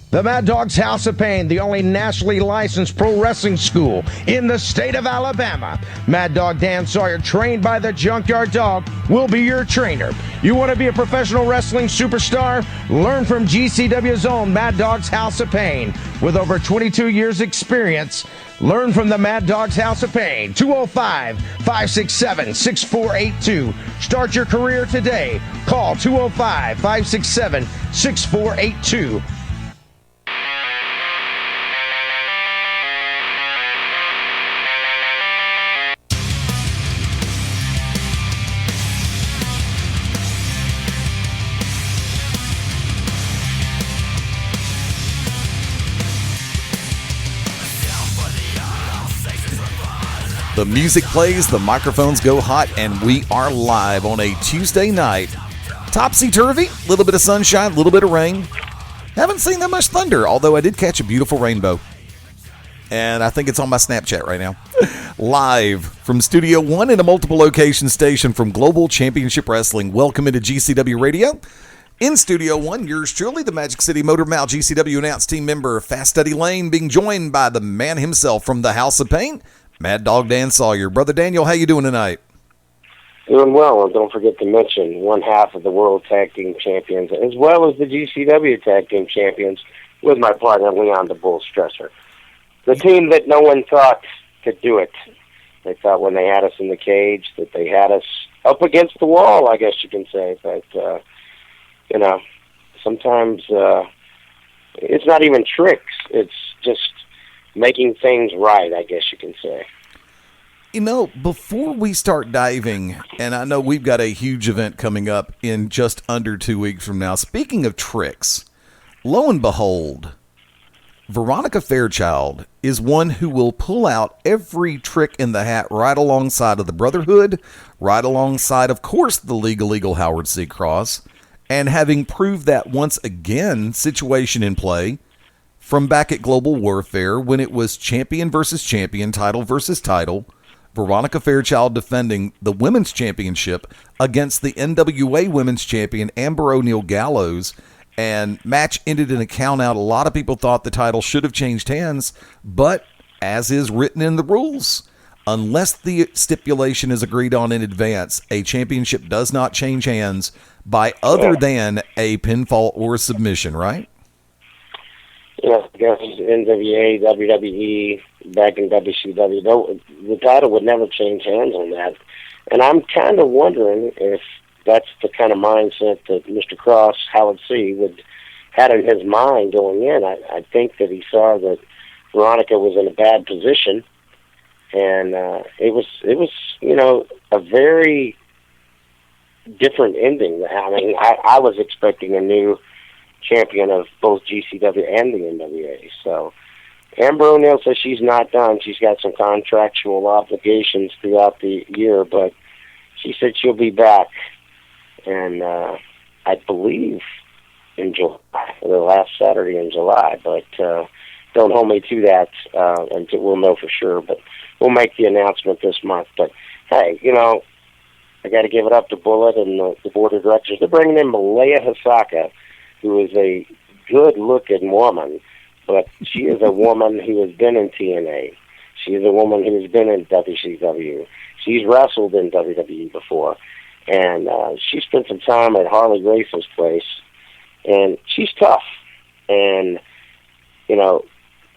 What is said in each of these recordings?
The Maddog's House of Pain, the only nationally licensed pro wrestling school in the state of Alabama. Mad Dog Dan Sawyer, trained by the Junkyard Dog, will be your trainer. You want to be a professional wrestling superstar? Learn from GCW's own Mad Dog's House of Pain. With over 22 years experience, learn from the Mad Dog's House of Pain. 205-567-6482. Start your career today. Call 205-567-6482. The music plays, the microphones go hot, and we are live on a Tuesday night. Topsy-turvy, a little bit of sunshine, a little bit of rain. Haven't seen that much thunder, although I did catch a beautiful rainbow. And I think it's on my Snapchat right now. Live from Studio 1 in a multiple location station from Global Championship Wrestling. Welcome into GCW Radio. In Studio 1, yours truly, the Magic City Motor Mouth GCW announced team member Fast Eddie Layne, being joined by the man himself from the House of Pain, Mad Dog Dan Sawyer. Brother Daniel, how you doing tonight? Doing well, and don't forget to mention one half of the World Tag Team Champions, as well as the GCW Tag Team Champions, with my partner, Leon the Bull Stresser. The team that no one thought could do it. They thought when they had us in the cage that they had us up against the wall, I guess you can say. But, sometimes it's not even tricks. It's just making things right, I guess you can say. You know, before we start diving, and I know we've got a huge event coming up in just under 2 weeks from now. Speaking of tricks, lo and behold, Veronica Fairchild is one who will pull out every trick in the hat right alongside of the Brotherhood, right alongside, of course, the Legal Howard C. Cross, and having proved that once again situation in play from back at Global Warfare when it was champion versus champion, title versus title, Veronica Fairchild defending the women's championship against the NWA women's champion Amber O'Neal Gallows, and match ended in a count out. A lot of people thought the title should have changed hands, but as is written in the rules, unless the stipulation is agreed on in advance, a championship does not change hands by other than a pinfall or submission, right? Yes, I guess NWA, WWE, back in WCW, the title would never change hands on that. And I'm kind of wondering if that's the kind of mindset that Mr. Cross, Howard C., had in his mind going in. I think that he saw that Veronica was in a bad position, and it was a very different ending. I mean, I was expecting a new champion of both GCW and the NWA. So Amber O'Neal says she's not done. She's got some contractual obligations throughout the year, but she said she'll be back. And I believe in July, the last Saturday in July, but don't hold me to that until we'll know for sure. But we'll make the announcement this month. But hey, I got to give it up to Bullet and the board of directors. They're bringing in Malaya Hisaka, who is a good-looking woman, but she is a woman who has been in TNA. She is a woman who has been in WCW. She's wrestled in WWE before, and she spent some time at Harley Race's place, and she's tough. And,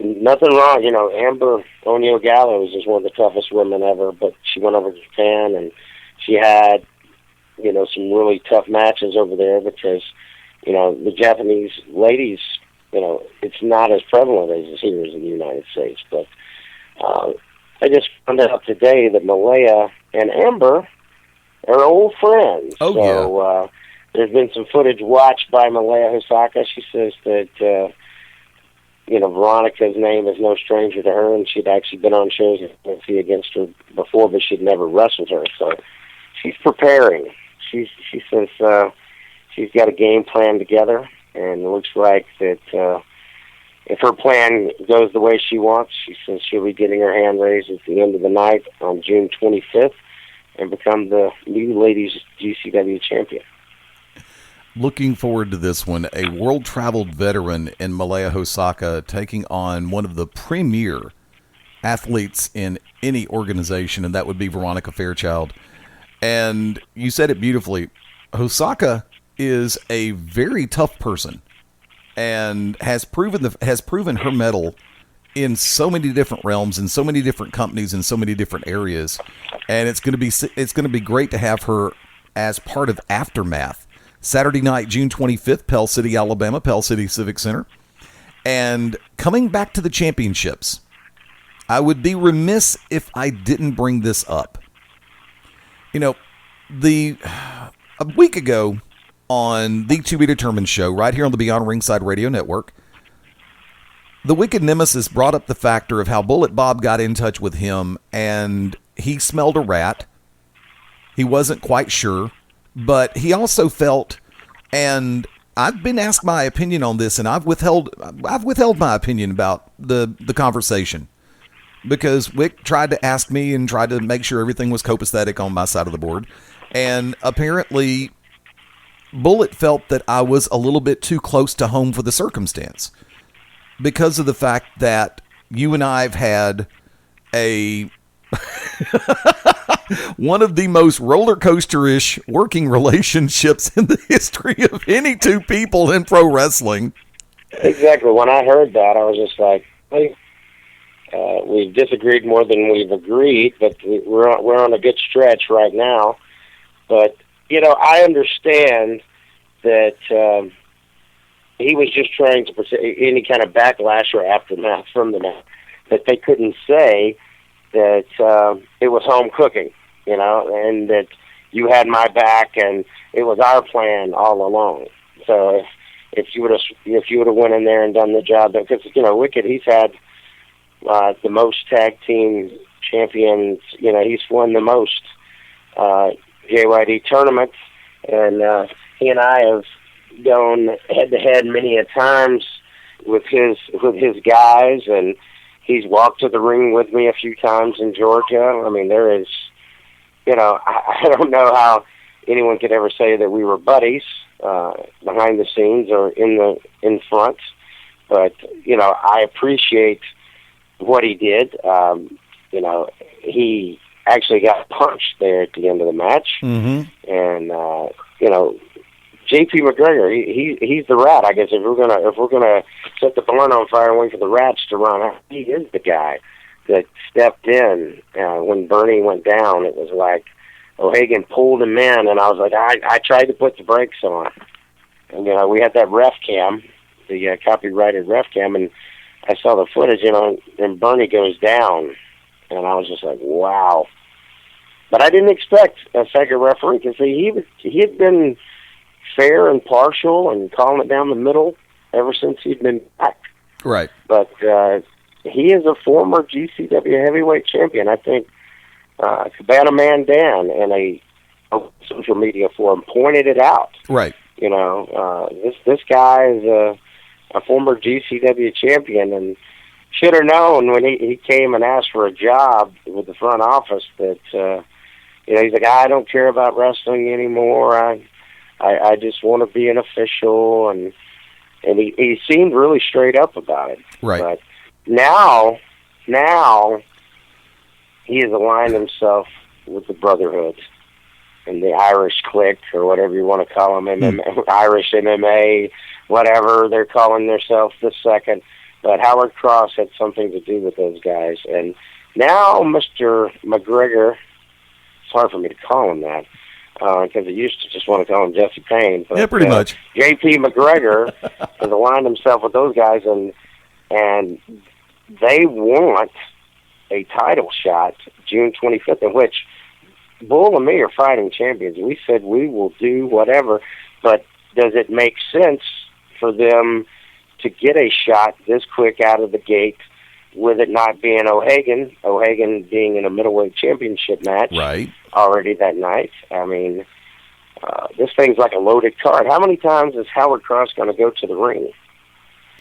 nothing wrong. Amber O'Neal Gallows is one of the toughest women ever, but she went over to Japan, and she had, some really tough matches over there because the Japanese ladies, it's not as prevalent as it is in the United States. But I just found out today that Malaya and Amber are old friends. There's been some footage watched by Malaya Hisaka. She says that, Veronica's name is no stranger to her, and she'd actually been on shows against her before, but she'd never wrestled her. So she's preparing. She says she's got a game plan together, and it looks like that if her plan goes the way she wants, she says she'll be getting her hand raised at the end of the night on June 25th and become the new ladies GCW champion. Looking forward to this one. A world-traveled veteran in Malaya Hosaka taking on one of the premier athletes in any organization, and that would be Veronica Fairchild. And you said it beautifully. Hosaka is a very tough person and has proven her mettle in so many different realms, in so many different companies, in so many different areas. And it's going to be great to have her as part of Aftermath. Saturday night, June 25th, Pell City, Alabama, Pell City Civic Center. And coming back to the championships, I would be remiss if I didn't bring this up. You know, a week ago on the To Be Determined show, right here on the Beyond Ringside Radio Network, the Wicked Nemesis brought up the factor of how Bullet Bob got in touch with him, and he smelled a rat. He wasn't quite sure. But he also felt, and I've been asked my opinion on this, and I've withheld my opinion about the conversation, because Wick tried to ask me and tried to make sure everything was copacetic on my side of the board, and apparently Bullet felt that I was a little bit too close to home for the circumstance, because of the fact that you and I have had a one of the most roller coaster-ish working relationships in the history of any two people in pro wrestling. Exactly. When I heard that, I was just like, hey, we've disagreed more than we've agreed, but we're on a good stretch right now. But, you know, I understand that he was just trying to protect any kind of backlash or aftermath from the match, that they couldn't say that it was home cooking, you know, and that you had my back and it was our plan all along. So if you would have went in there and done the job, because, you know, Wicked, he's had the most tag team champions. You know, he's won the most JYD tournaments, and he and I have gone head to head many a times with his guys, and he's walked to the ring with me a few times in Georgia. I mean, there is, you know, I don't know how anyone could ever say that we were buddies behind the scenes or in front, but, you know, I appreciate what he did. You know, he actually got punched there at the end of the match, and you know, JP McGregor, he's the rat. I guess if we're gonna set the barn on fire and wait for the rats to run out, he is the guy that stepped in when Bernie went down. It was like O'Hagan pulled him in, and I was like, I tried to put the brakes on, and you know, we had that ref cam, the copyrighted ref cam, and I saw the footage, you know, and Bernie goes down, and I was just like, wow. But I didn't expect a second referee, because he had been fair and partial and calling it down the middle ever since he'd been back. Right. But he is a former GCW heavyweight champion. I think Cabana Man Dan in a social media forum pointed it out. Right. You know, this guy is a former GCW champion, and should have known when he came and asked for a job with the front office that, you know, he's like, I don't care about wrestling anymore. I just want to be an official, and he seemed really straight up about it. Right. But now he has aligned himself with the Brotherhood and the Irish clique, or whatever you want to call them, Irish MMA, whatever they're calling themselves this second. But Howard Cross had something to do with those guys. And now Mr. McGregor, it's hard for me to call him that, because I used to just want to call him Jesse Payne. But, yeah, pretty much. JP McGregor has aligned himself with those guys, and they want a title shot June 25th, in which Bull and me are fighting champions. We said we will do whatever, but does it make sense for them to get a shot this quick out of the gate, with it not being O'Hagan being in a middleweight championship match already that night? I mean, this thing's like a loaded card. How many times is Howard Cross going to go to the ring?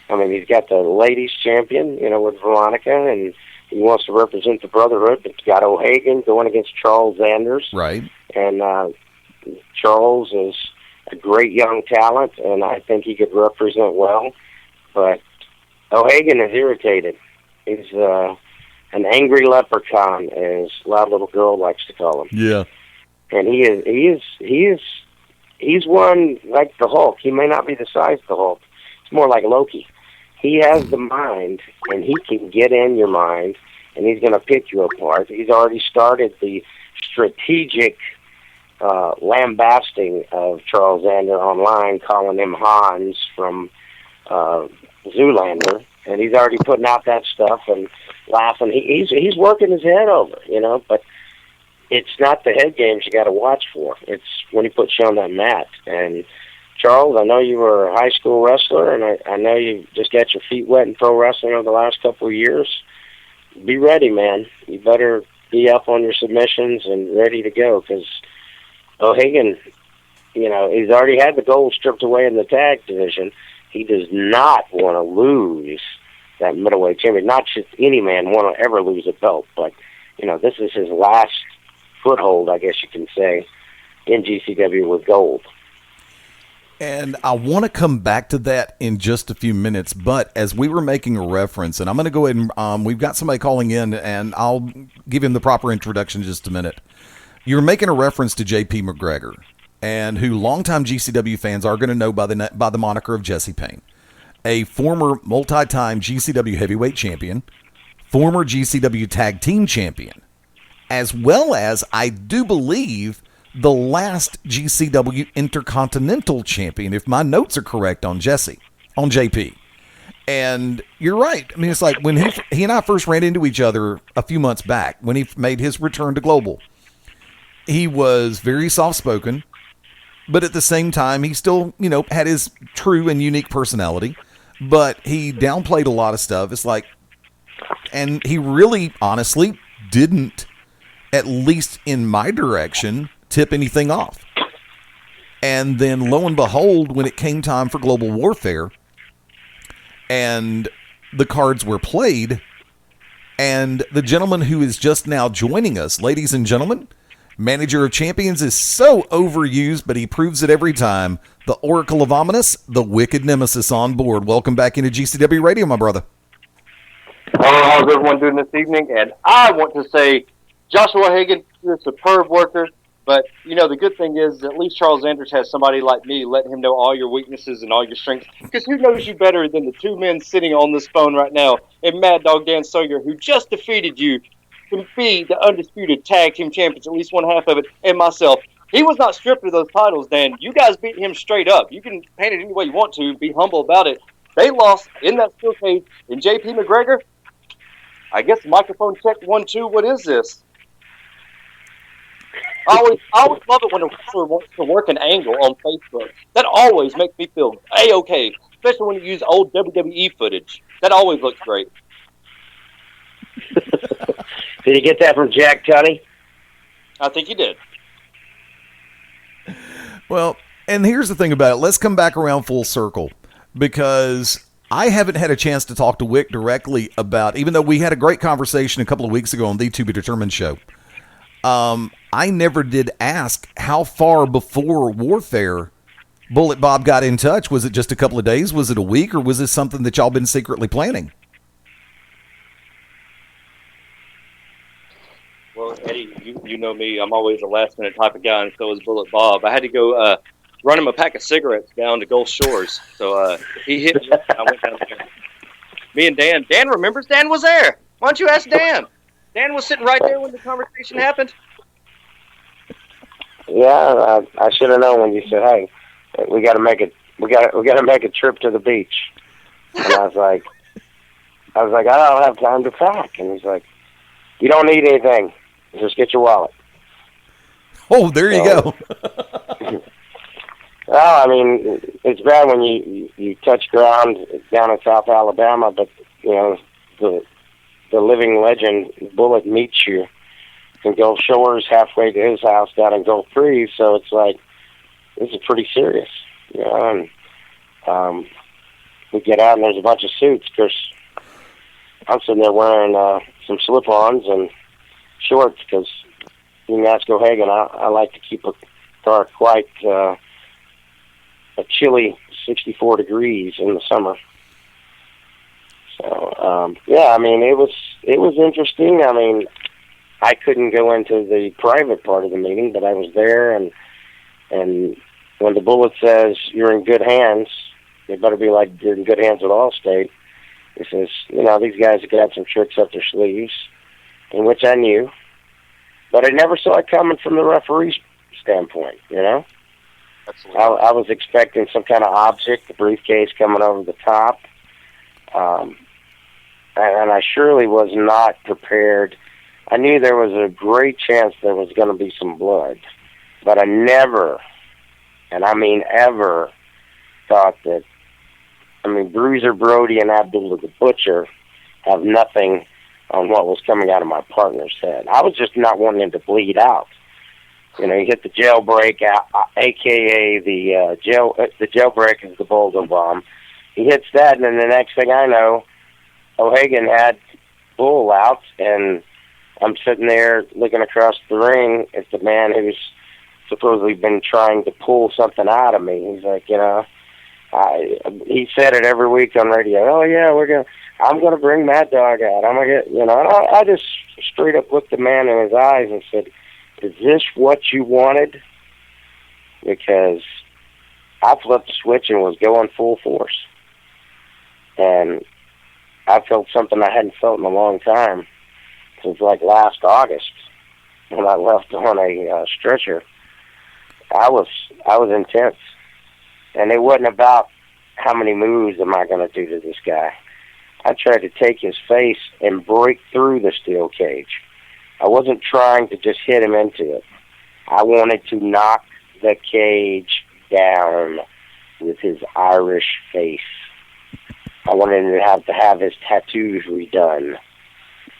I mean, he's got the ladies champion, you know, with Veronica, and he wants to represent the Brotherhood, but he's got O'Hagan going against Charles Anders. Right. And Charles is a great young talent, and I think he could represent well. But O'Hagan is irritated. He's an angry leprechaun, as Loud Little Girl likes to call him. Yeah. And he's one like the Hulk. He may not be the size of the Hulk. It's more like Loki. He has the mind, and he can get in your mind, and he's going to pick you apart. He's already started the strategic lambasting of Charles Xander online, calling him Hans from Zoolander, and he's already putting out that stuff and laughing. He's working his head over, but it's not the head games you got to watch for. It's when he puts you on that mat. And Charles, I know you were a high school wrestler, and I know you just got your feet wet in pro wrestling over the last couple of years. Be ready, man. You better be up on your submissions and ready to go, because O'Hagan, he's already had the gold stripped away in the tag division. He does not want to lose that middleweight champion. Not just any man want to ever lose a belt, but, this is his last foothold, I guess you can say, in GCW with gold. And I want to come back to that in just a few minutes, but as we were making a reference, and I'm going to go ahead and we've got somebody calling in, and I'll give him the proper introduction in just a minute. You're making a reference to J.P. McGregor, and who longtime GCW fans are going to know by the moniker of Jesse Payne, a former multi-time GCW heavyweight champion, former GCW tag team champion, as well as, I do believe, the last GCW Intercontinental Champion, if my notes are correct on JP. And you're right. I mean, it's like when he and I first ran into each other a few months back, when he made his return to Global, he was very soft-spoken, but at the same time, he still, had his true and unique personality, but he downplayed a lot of stuff. It's like, and he really, honestly, didn't, at least in my direction, tip anything off. And then lo and behold, when it came time for Global Warfare and the cards were played, and the gentleman who is just now joining us, ladies and gentlemen, Manager of Champions, is so overused, but he proves it every time. The Oracle of Ominous, the Wicked Nemesis on board. Welcome back into GCW Radio, my brother. How's everyone doing this evening? And I want to say, Joshua Hagan, you're a superb worker. But, the good thing is at least Charles Anders has somebody like me letting him know all your weaknesses and all your strengths. Because who knows you better than the two men sitting on this phone right now, and Maddog Dan Sawyer, who just defeated you to be the undisputed tag team champions, at least one half of it, and myself. He was not stripped of those titles, Dan. You guys beat him straight up. You can paint it any way you want to. Be humble about it. They lost in that steel cage. And J.P. McGregor, I guess microphone check 1, 2. What is this? I always love it when a wrestler wants to work an angle on Facebook. That always makes me feel A-okay, especially when you use old WWE footage. That always looks great. Did you get that from Jack Tunney? I think you did. Well, and here's the thing about it. Let's come back around full circle, because I haven't had a chance to talk to Wick directly about, even though we had a great conversation a couple of weeks ago on the To Be Determined show. I never did ask how far before Warfare Bullet Bob got in touch. Was it just a couple of days? Was it a week? Or was this something that y'all been secretly planning? Well, Eddie, you know me. I'm always a last-minute type of guy, and so is Bullet Bob. I had to go run him a pack of cigarettes down to Gulf Shores. So he hit me, and I went down there. Me and Dan. Dan remembers. Dan was there. Why don't you ask Dan? Dan was sitting right there when the conversation happened. Yeah, I should have known when you said, "Hey, we got to make it. We got to make a trip to the beach." And I was like, I don't have time to pack. And he's like, "You don't need anything. Just get your wallet." Oh, there you go. Well, I mean, it's bad when you touch ground down in South Alabama, but the living legend Bullet meets you in Gulf Shores halfway to his house down in Gulf Breeze, so it's like, this is pretty serious. And we get out and there's a bunch of suits. Of course, I'm sitting there wearing some slip-ons and shorts, because you can ask O'Hagan, I like to keep a car quite a chilly 64 degrees in the summer. So, yeah, I mean, it was interesting. I mean, I couldn't go into the private part of the meeting, but I was there, and when the bullet says you're in good hands, it better be like you're in good hands at Allstate. It says, you know, these guys have got some tricks up their sleeves, in which I knew, but I never saw it coming from the referee's standpoint, you know? Absolutely. I was expecting some kind of object, the briefcase coming over the top, and I surely was not prepared. I knew there was a great chance there was going to be some blood, but I never, and I mean ever, thought that, I mean, Bruiser Brody and Abdullah the Butcher have nothing on what was coming out of my partner's head. I was just not wanting him to bleed out. You know, he hit the jailbreak, a.k.a. the jailbreak is the Bulldog Bomb. He hits that, and then the next thing I know, O'Hagan had Bull out, and I'm sitting there looking across the ring at the man who's supposedly been trying to pull something out of me. He's like, you know, he said it every week on radio. Oh yeah, I'm gonna bring Maddog out. I'm gonna get, you know. And I just straight up looked the man in his eyes and said, "Is this what you wanted?" Because I flipped the switch and was going full force, and I felt something I hadn't felt in a long time since like last August when I left on a stretcher. I was intense. And it wasn't about how many moves am I going to do to this guy. I tried to take his face and break through the steel cage. I wasn't trying to just hit him into it. I wanted to knock the cage down with his Irish face. I wanted him to have his tattoos redone.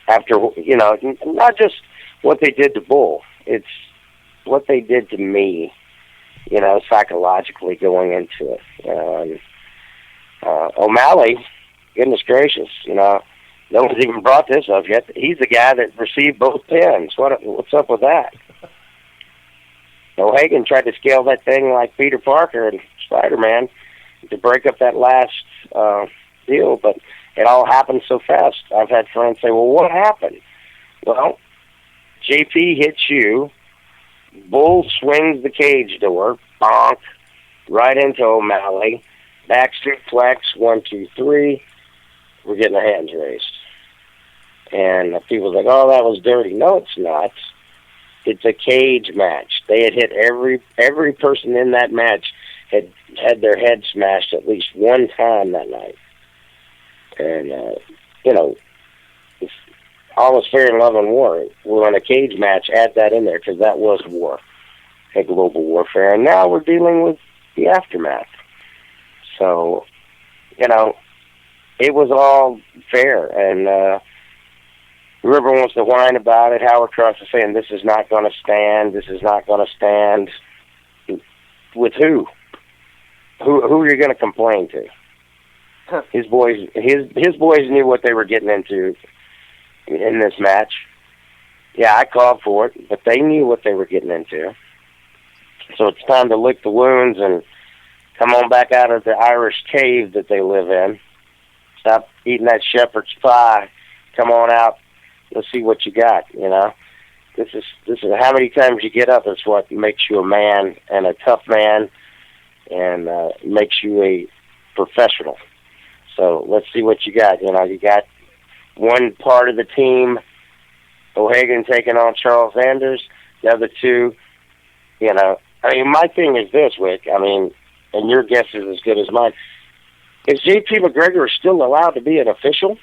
After, you know, not just what they did to Bull. It's what they did to me. You know, psychologically going into it. O'Malley, goodness gracious, you know, no one's even brought this up yet. He's the guy that received both pins. What's up with that? O'Hagan tried to scale that thing like Peter Parker and Spider-Man to break up that last deal, but it all happened so fast. I've had friends say, well, what happened? Well, JP hits you. Bull swings the cage door, bonk, right into O'Malley. Back suplex, 1, 2, 3. We're getting our hands raised. And people's like, oh, that was dirty. No, it's not. It's a cage match. They had hit every person in that match had their head smashed at least one time that night. And, you know, all is fair in love and war. Well, in a cage match, add that in there because that was war, a global warfare. And now we're dealing with the aftermath. So, you know, it was all fair. And whoever wants to whine about it, Howard Cross is saying this is not going to stand. This is not going to stand. With who? Who are you going to complain to? His boys knew what they were getting into in this match. Yeah, I called for it, but they knew what they were getting into. So it's time to lick the wounds and come on back out of the Irish cave that they live in. Stop eating that shepherd's pie. Come on out. Let's see what you got, you know. This is how many times you get up. It's what makes you a man and a tough man and makes you a professional. So let's see what you got. You know, you got one part of the team, O'Hagan taking on Charles Anders. The other two, you know, I mean, my thing is this, Wick. I mean, and your guess is as good as mine. Is J.P. McGregor still allowed to be an official?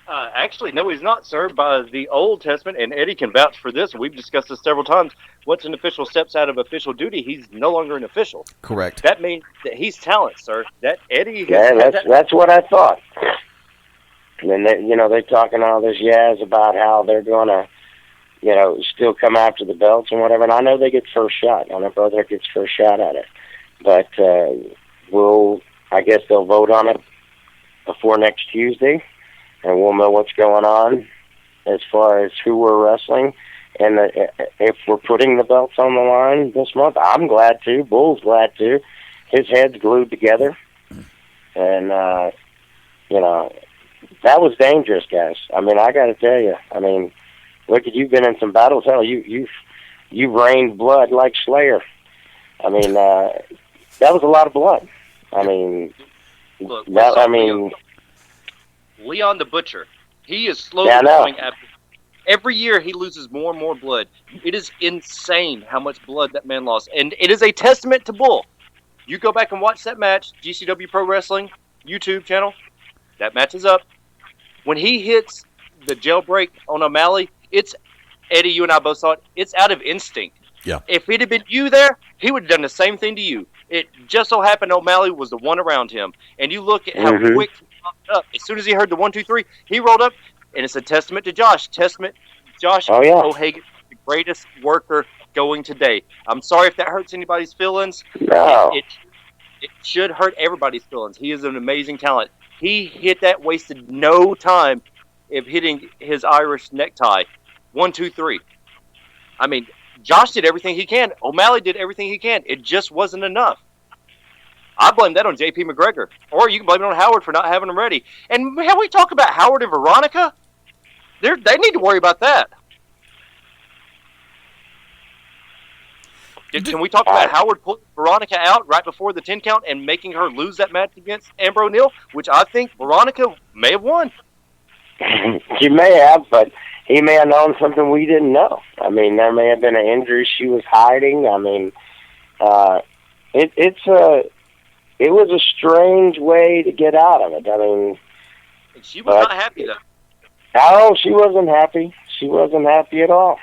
Actually, no, he's not, sir. By the Old Testament, and Eddie can vouch for this, we've discussed this several times, once an official steps out of official duty, he's no longer an official. Correct. That means that he's talent, sir. That Eddie... Yeah, that's what I thought. And then, they're talking all this jazz about how they're going to, still come after the belts and whatever. And I know they get first shot. I know brother gets first shot at it. But I guess they'll vote on it before next Tuesday. And we'll know what's going on as far as who we're wrestling. And if we're putting the belts on the line this month, I'm glad to. Bull's glad to. His head's glued together. And, you know, that was dangerous, guys. I mean, I got to tell you. I mean, look, you've been in some battles. Hell, you've rained blood like Slayer. I mean, that was a lot of blood. I mean, Look, Leon the Butcher, he is slowly coming after. Every year he loses more and more blood. It is insane how much blood that man lost. And it is a testament to Bull. You go back and watch that match, GCW Pro Wrestling, YouTube channel. That match is up. When he hits the jailbreak on O'Malley, it's, Eddie, you and I both saw it, it's out of instinct. Yeah. If it had been you there, he would have done the same thing to you. It just so happened O'Malley was the one around him. And you look at how quick he popped up. As soon as he heard the 1, 2, 3, he rolled up. And it's a testament to Josh. Josh O'Hagan, the greatest worker going today. I'm sorry if that hurts anybody's feelings. No. It should hurt everybody's feelings. He is an amazing talent. He hit that, wasted no time of hitting his Irish necktie. 1, 2, 3. I mean, Josh did everything he can. O'Malley did everything he can. It just wasn't enough. I blame that on J.P. McGregor. Or you can blame it on Howard for not having him ready. And how we talk about Howard and Veronica? They need to worry about that. Can we talk about Howard pulling Veronica out right before the 10 count and making her lose that match against Amber O'Neal, which I think Veronica may have won? She may have, but he may have known something we didn't know. I mean, there may have been an injury she was hiding. I mean, it was a strange way to get out of it. I mean, and she was not happy though. No, she wasn't happy. She wasn't happy at all.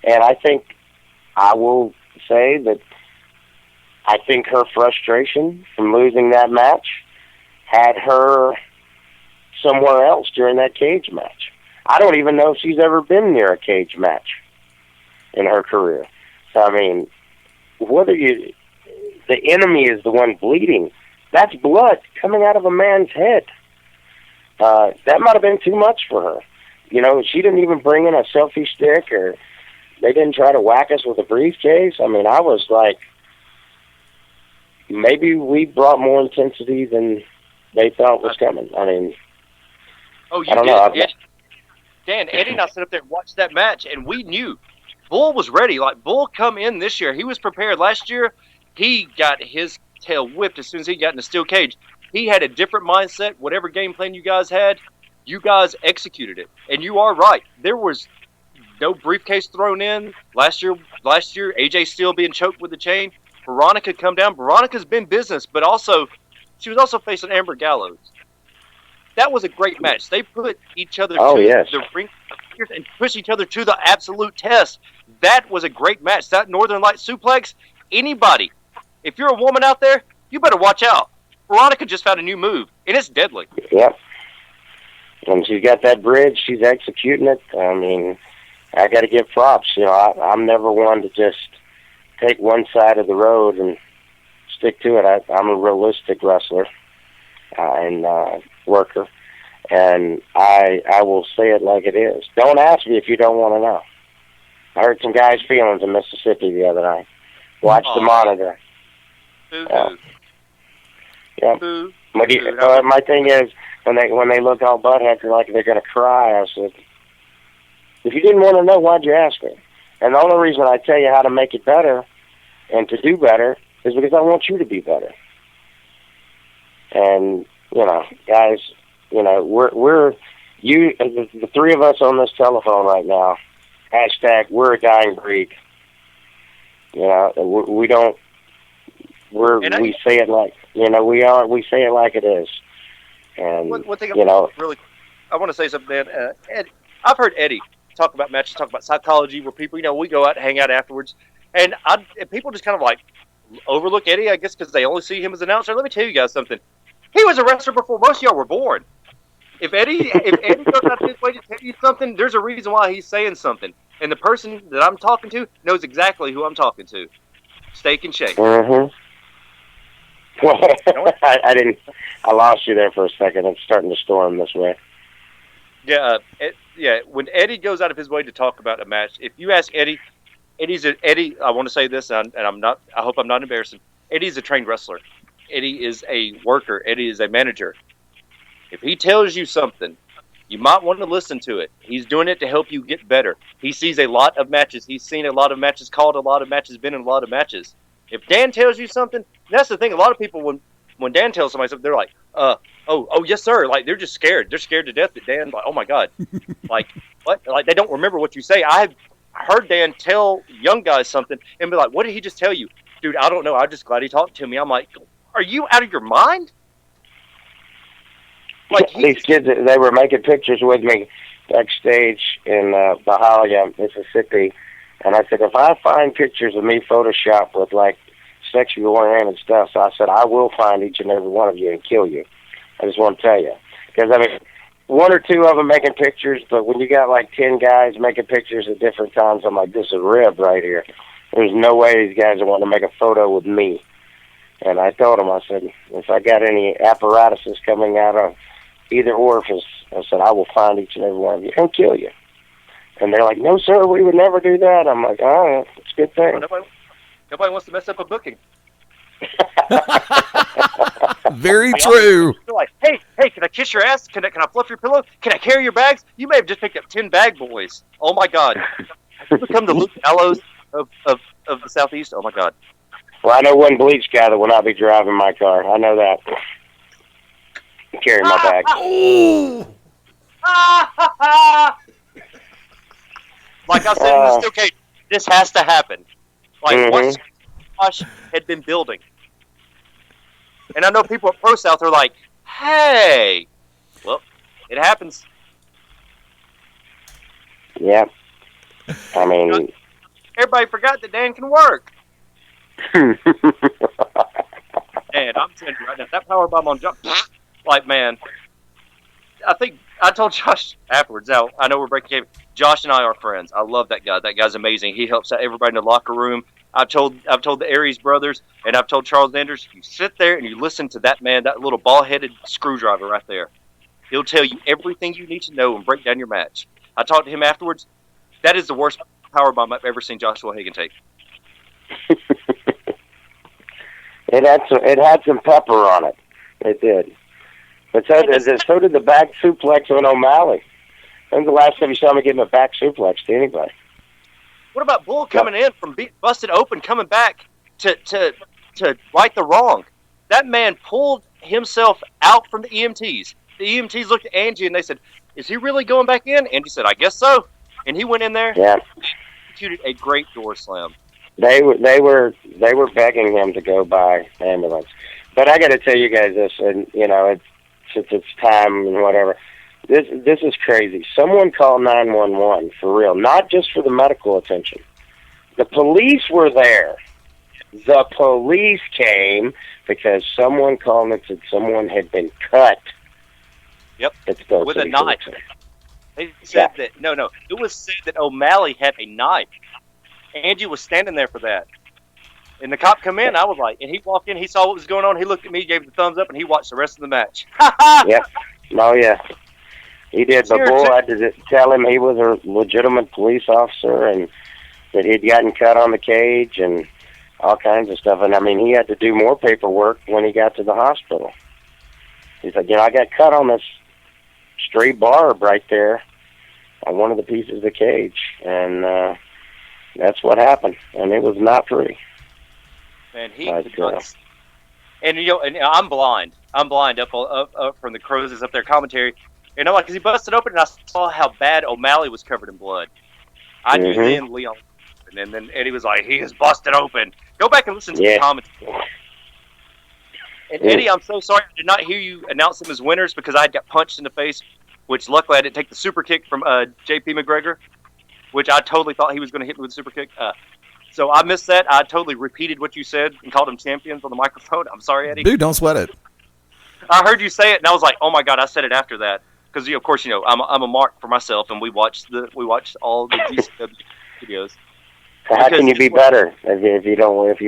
And I will say that I think her frustration from losing that match had her somewhere else during that cage match. I don't even know if she's ever been near a cage match in her career. So, I mean, the enemy is the one bleeding. That's blood coming out of a man's head. That might have been too much for her. You know, she didn't even bring in a selfie stick, or they didn't try to whack us with a briefcase. I mean, I was like, maybe we brought more intensity than they thought was coming. I mean, you I don't did. know. Dan, Eddie and I sat up there and watched that match, and we knew Bull was ready. Like, Bull come in this year. He was prepared. Last year, he got his tail whipped as soon as he got in the steel cage. He had a different mindset. Whatever game plan you guys had, you guys executed it. And you are right. There was no briefcase thrown in. Last year, AJ Steele being choked with the chain. Veronica come down. Veronica's been business, but also she was also facing Amber Gallows. That was a great match. They put each other to the ring and pushed each other to the absolute test. That was a great match. That Northern Light suplex, anybody, if you're a woman out there, you better watch out. Veronica just found a new move, and it's deadly. Yep. And she's got that bridge. She's executing it. I mean, I got to give props. You know, I'm never one to just take one side of the road and stick to it. I'm a realistic wrestler and worker, and I will say it like it is. Don't ask me if you don't want to know. I hurt some guys' feelings in Mississippi the other night. Watch the monitor. Yeah. My thing is, when they look all butthead like they're going to cry, I said, if you didn't want to know, why'd you ask me? And the only reason I tell you how to make it better and to do better is because I want you to be better. And, you know, guys, you know, the three of us on this telephone right now, hashtag, we're a dying breed. You know, we say it like, you know, we say it like it is. And, one thing you know, I want to say something, man. I've heard Eddie talk about matches, talk about psychology, where people, you know, we go out and hang out afterwards, and people just kind of like overlook Eddie, I guess, because they only see him as an announcer. Let me tell you guys something. He was a wrestler before most of y'all were born. If Eddie goes out his way to tell you something, there's a reason why he's saying something. And the person that I'm talking to knows exactly who I'm talking to. Steak and Shake. Mm-hmm. I lost you there for a second. It's starting to storm this way. Yeah, when Eddie goes out of his way to talk about a match, if you ask Eddie, I want to say this, and I hope I'm not embarrassing. Eddie's a trained wrestler. Eddie is a worker. Eddie is a manager. If he tells you something, you might want to listen to it. He's doing it to help you get better. He sees a lot of matches. He's seen a lot of matches, called a lot of matches, been in a lot of matches. If Dan tells you something, that's the thing. A lot of people, when Dan tells somebody something, they're like, oh, yes, sir. Like, they're just scared. They're scared to death that Dan, like, oh, my God. Like, what? Like, they don't remember what you say. I've heard Dan tell young guys something and be like, what did he just tell you? Dude, I don't know. I'm just glad he talked to me. I'm like, are you out of your mind? Like, these kids, they were making pictures with me backstage in Bahia, Mississippi. And I said, if I find pictures of me photoshopped with, like, sexual oriented stuff, so I said, I will find each and every one of you and kill you. I just want to tell you. Because, I mean, one or two of them making pictures, but when you got, like, 10 guys making pictures at different times, I'm like, this is rib right here. There's no way these guys are wanting to make a photo with me. And I told them, I said, if I got any apparatuses coming out of either orifice, I said, I will find each and every one of you and kill you. And they're like, no, sir, we would never do that. I'm like, all right, it's a good thing. Nobody wants to mess up a booking. Very true. They're like, hey, can I kiss your ass? Can I fluff your pillow? Can I carry your bags? You may have just picked up 10 bag boys. Oh, my God. Have you become the Luke Gallows of the Southeast? Oh, my God. Well, I know one bleach guy that will not be driving my car. I know that. Carry my bag. Like I said in the steel cage, this has to happen. Like what Josh had been building. And I know people at Pro South are like, hey, well, it happens. Yeah. I mean, everybody forgot that Dan can work. And I'm telling you right now, that power bomb on Josh, like, man, I think I told Josh afterwards. Now, I know we're breaking game. Josh and I are friends. I love that guy. That guy's amazing. He helps out everybody in the locker room. I've told the Aries brothers, and I've told Charles Anders, you sit there and you listen to that man, that little ball-headed screwdriver right there. He'll tell you everything you need to know and break down your match. I talked to him afterwards. That is the worst powerbomb I've ever seen Joshua Hagan take. It had some pepper on it. It did. But so did the back suplex on O'Malley. When's the last time you saw me give him a back suplex to anybody? What about Bull coming in from being busted open, coming back to right the wrong? That man pulled himself out from the EMTs. The EMTs looked at Angie and they said, is he really going back in? Angie said, I guess so. And he went in there. Yeah. Executed a great door slam. They were begging him to go by ambulance. But I got to tell you guys this, and since it's time and whatever, this is crazy. Someone called 911 for real, not just for the medical attention. The police were there. The police came because someone called and said someone had been cut. Yep, with a knife. They said that it was said that O'Malley had a knife. Angie was standing there for that. And the cop come in, I was like, and he walked in, he saw what was going on, he looked at me, gave the thumbs up, and he watched the rest of the match. Yeah. Oh, yeah. He did. The Bull had to tell him he was a legitimate police officer and that he'd gotten cut on the cage and all kinds of stuff. And, I mean, he had to do more paperwork when he got to the hospital. He's like, I got cut on this stray barb right there on one of the pieces of the cage. And that's what happened. And it was not pretty. Man, and I'm blind. I'm blind up from the crozes up there commentary. And I'm like, because he busted open, and I saw how bad O'Malley was covered in blood. I knew then Leon, and then Eddie was like, he is busted open. Go back and listen to the commentary. And Eddie, I'm so sorry I did not hear you announce them as winners because I got punched in the face, which luckily I didn't take the super kick from J.P. McGregor, which I totally thought he was going to hit me with a super kick. So I missed that. I totally repeated what you said and called them champions on the microphone. I'm sorry, Eddie. Dude, don't sweat it. I heard you say it, and I was like, oh, my God, I said it after that. Because, of course, I'm a mark for myself, and we watched all the GCW videos. How can you be better if you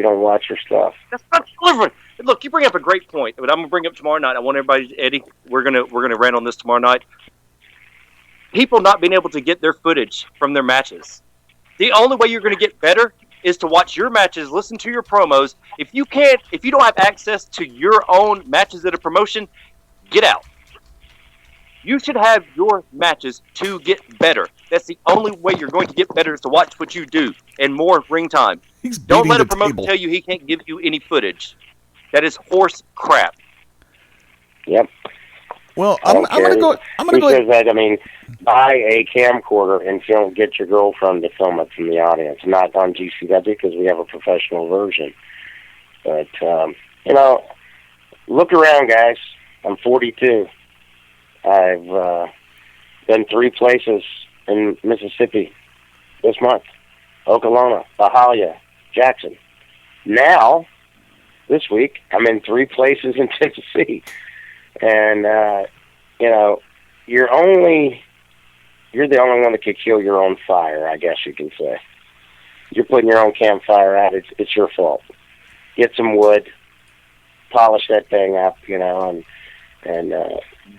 don't watch your stuff? That's not delivering. Look, you bring up a great point, but I'm gonna bring up tomorrow night. I want everybody, Eddie, we're gonna rant on this tomorrow night. people not being able to get their footage from their matches. The only way you're going to get better is to watch your matches, listen to your promos. If you don't have access to your own matches at a promotion, get out. You should have your matches to get better. That's the only way you're going to get better, is to watch what you do and more ring time. Don't let a promoter tell you he can't give you any footage. That is horse crap. Yep. Well, I'm going to go. Says that, I mean, buy a camcorder and get your girlfriend to film it from the audience. Not on GCW, because we have a professional version. But, look around, guys. I'm 42. I've been 3 places in Mississippi this month. Oklahoma, Bahia, Jackson. Now, this week, I'm in 3 places in Tennessee. And, you're the only one that could kill your own fire, I guess you can say. You're putting your own campfire out. It's your fault. Get some wood, polish that thing up, and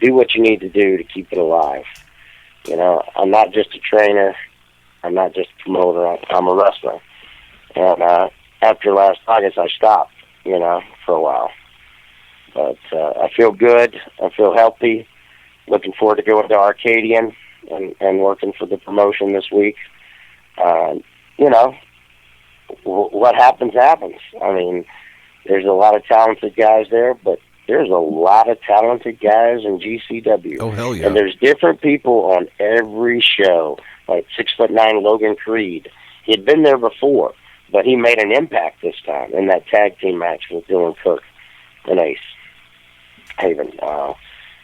do what you need to do to keep it alive. I'm not just a trainer. I'm not just a promoter. I'm a wrestler. And after last August, I stopped, for a while. But I feel good. I feel healthy. Looking forward to going to Arcadian and working for the promotion this week. What happens, happens. I mean, there's a lot of talented guys there, but there's a lot of talented guys in GCW. Oh, hell yeah. And there's different people on every show, like 6'9" Logan Creed. He had been there before, but he made an impact this time in that tag team match with Dylan Cook and Ace Haven.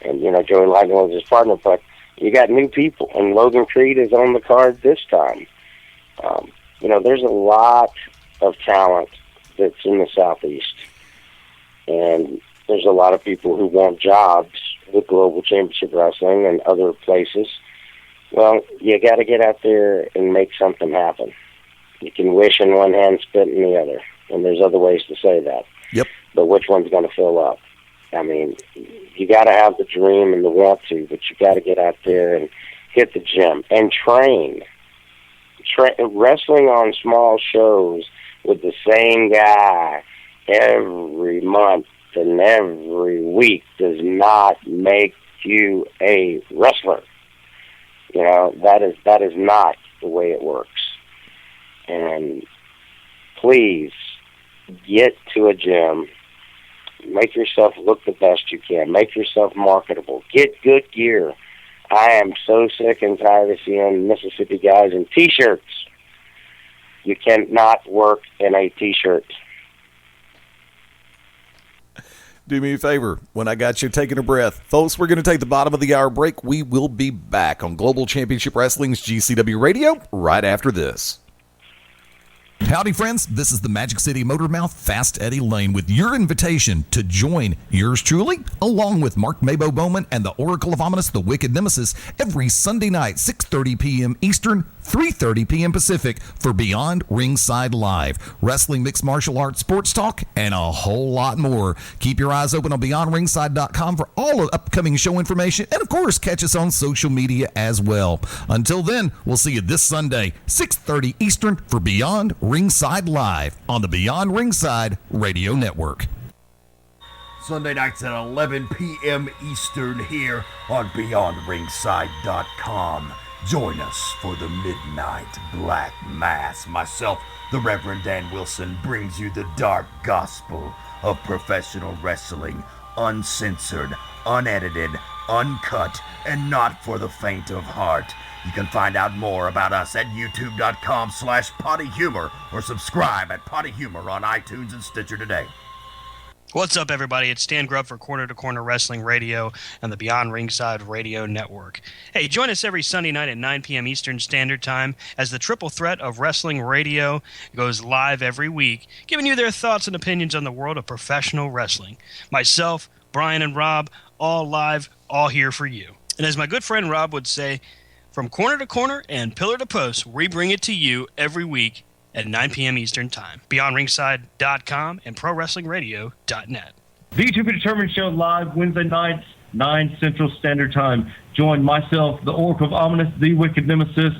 And, Joey Lygon was his partner, but you got new people, and Logan Creed is on the card this time. There's a lot of talent that's in the Southeast, and there's a lot of people who want jobs with Global Championship Wrestling and other places. Well, you got to get out there and make something happen. You can wish in one hand, spit in the other, and there's other ways to say that. Yep. But which one's going to fill up? I mean, you got to have the dream and the want to, but you got to get out there and hit the gym and train. Wrestling on small shows with the same guy every month and every week does not make you a wrestler. That is not the way it works. And please get to a gym. Make yourself look the best you can. Make yourself marketable. Get good gear. I am so sick and tired of seeing Mississippi guys in T-shirts. You cannot work in a T-shirt. Do me a favor, when I got you taking a breath. Folks, we're going to take the bottom of the hour break. We will be back on Global Championship Wrestling's GCW Radio right after this. Howdy, friends. This is the Magic City Motormouth, Fast Eddie Layne, with your invitation to join yours truly, along with Mark Mabo Bowman and the Oracle of Ominous, the Wicked Nemesis, every Sunday night, 6:30 p.m. Eastern, 3:30 p.m. Pacific, for Beyond Ringside Live. Wrestling, mixed martial arts, sports talk, and a whole lot more. Keep your eyes open on BeyondRingside.com for all of upcoming show information, and of course, catch us on social media as well. Until then, we'll see you this Sunday, 6:30 Eastern, for Beyond Ringside Live on the Beyond Ringside Radio Network. Sunday nights at 11 p.m. Eastern here on BeyondRingside.com. Join us for the Midnight Black Mass. Myself, the Reverend Dan Wilson, brings you the dark gospel of professional wrestling, uncensored, unedited, uncut, and not for the faint of heart. You can find out more about us at youtube.com/pottyhumor or subscribe at Potty Humor on iTunes and Stitcher today. What's up, everybody? It's Stan Grubb for Corner to Corner Wrestling Radio and the Beyond Ringside Radio Network. Hey, join us every Sunday night at 9 p.m. Eastern Standard Time as the triple threat of wrestling radio goes live every week, giving you their thoughts and opinions on the world of professional wrestling. Myself, Brian, and Rob, all live, all here for you. And as my good friend Rob would say, from corner to corner and pillar to post, we bring it to you every week at 9 p.m. Eastern Time. BeyondRingside.com and ProWrestlingRadio.net. The To Be Determined show live Wednesday nights 9 Central Standard Time. Join myself, the Oracle of Ominous, the Wicked Nemesis,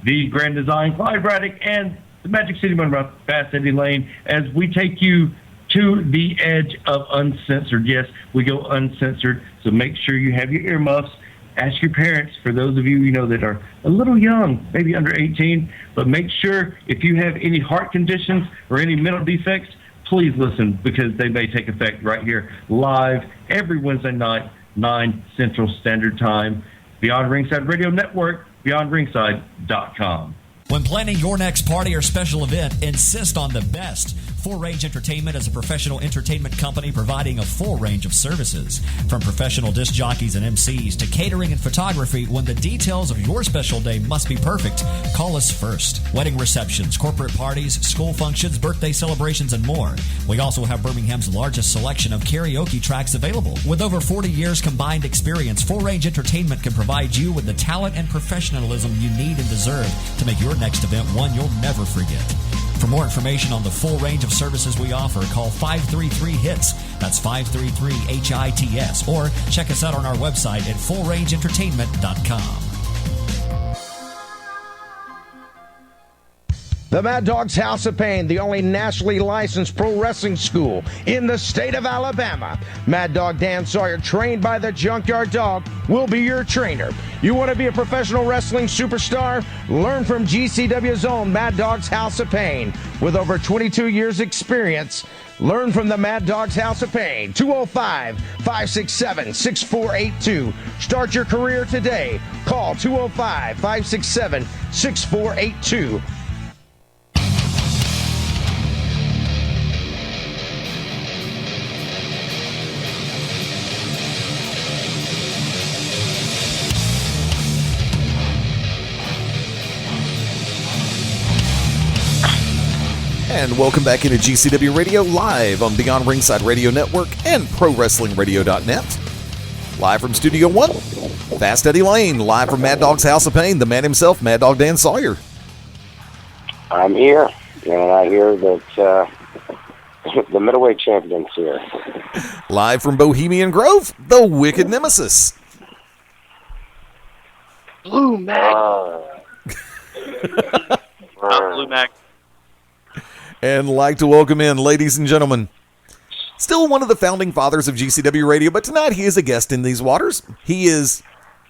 the Grand Design, Clyde Braddock, and the Magic City Monroe, Fast Eddie Layne, as we take you to the edge of uncensored. Yes, we go uncensored, so make sure you have your earmuffs. Ask your parents, for those of you that are a little young, maybe under 18, but make sure if you have any heart conditions or any mental defects, please listen, because they may take effect right here live every Wednesday night, 9 Central Standard Time. Beyond Ringside Radio Network, beyondringside.com. When planning your next party or special event, insist on the best. Full Range Entertainment is a professional entertainment company providing a full range of services. From professional disc jockeys and MCs to catering and photography, when the details of your special day must be perfect, call us first. Wedding receptions, corporate parties, school functions, birthday celebrations, and more. We also have Birmingham's largest selection of karaoke tracks available. With over 40 years combined experience, Full Range Entertainment can provide you with the talent and professionalism you need and deserve to make your next event one you'll never forget. For more information on the full range of services we offer, call 533-HITS. That's 533-HITS. Or check us out on our website at fullrangeentertainment.com. The Maddog's House of Pain, the only nationally licensed pro wrestling school in the state of Alabama. Mad Dog Dan Sawyer, trained by the Junkyard Dog, will be your trainer. You want to be a professional wrestling superstar? Learn from GCW's own Mad Dog's House of Pain. With over 22 years experience, learn from the Mad Dog's House of Pain. 205-567-6482. Start your career today. Call 205-567-6482. And welcome back into GCW Radio, live on Beyond Ringside Radio Network and ProWrestlingRadio.net. Live from Studio 1, Fast Eddie Layne, live from Mad Dog's House of Pain, the man himself, Mad Dog Dan Sawyer. I'm here, and I hear that the middleweight champion's here. Live from Bohemian Grove, the Wicked Nemesis. Blue Mag. Not Blue Mag. And like to welcome in, ladies and gentlemen, still one of the founding fathers of GCW Radio, but tonight he is a guest in these waters. He is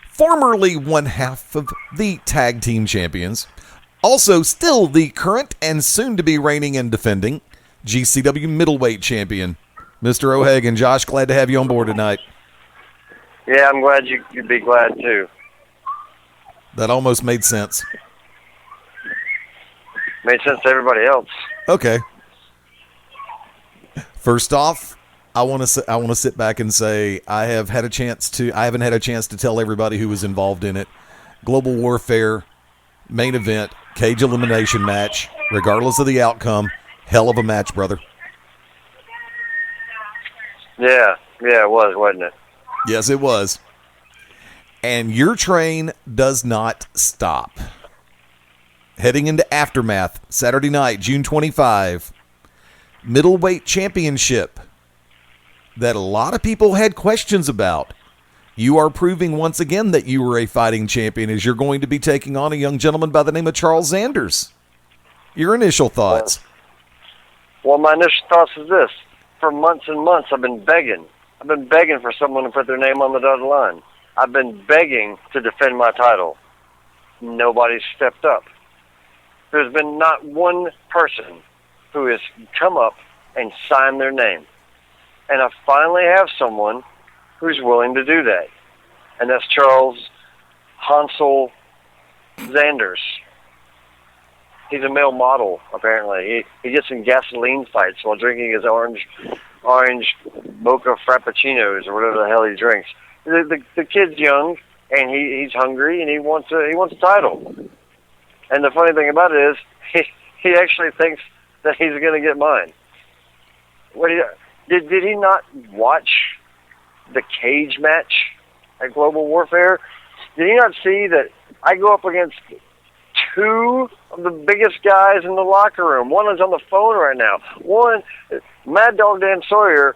formerly one half of the tag team champions, also still the current and soon-to-be reigning and defending GCW middleweight champion, Mr. O'Hagan. Josh, glad to have you on board tonight. Yeah, I'm glad you'd be glad too. That almost made sense. Made sense to everybody else. Okay. First off, I want to sit back and say I haven't had a chance to tell everybody who was involved in it. Global Warfare, main event, cage elimination match, regardless of the outcome. Hell of a match, brother. Yeah, it was, wasn't it? Yes, it was. And your train does not stop. Heading into Aftermath, Saturday night, June 25, middleweight championship that a lot of people had questions about. You are proving once again that you were a fighting champion, as you're going to be taking on a young gentleman by the name of Charles Sanders. Your initial thoughts? Well, my initial thoughts is this. For months and months, I've been begging. I've been begging for someone to put their name on the dotted line. I've been begging to defend my title. Nobody's stepped up. There's been not one person who has come up and signed their name. And I finally have someone who's willing to do that. And that's Charles Hansel Sanders. He's a male model, apparently. He gets in gasoline fights while drinking his orange mocha frappuccinos or whatever the hell he drinks. The kid's young, and he's hungry, and he wants a title. And the funny thing about it is, he actually thinks that he's going to get mine. Did he not watch the cage match at Global Warfare? Did he not see that I go up against two of the biggest guys in the locker room? One is on the phone right now. One, Mad Dog Dan Sawyer,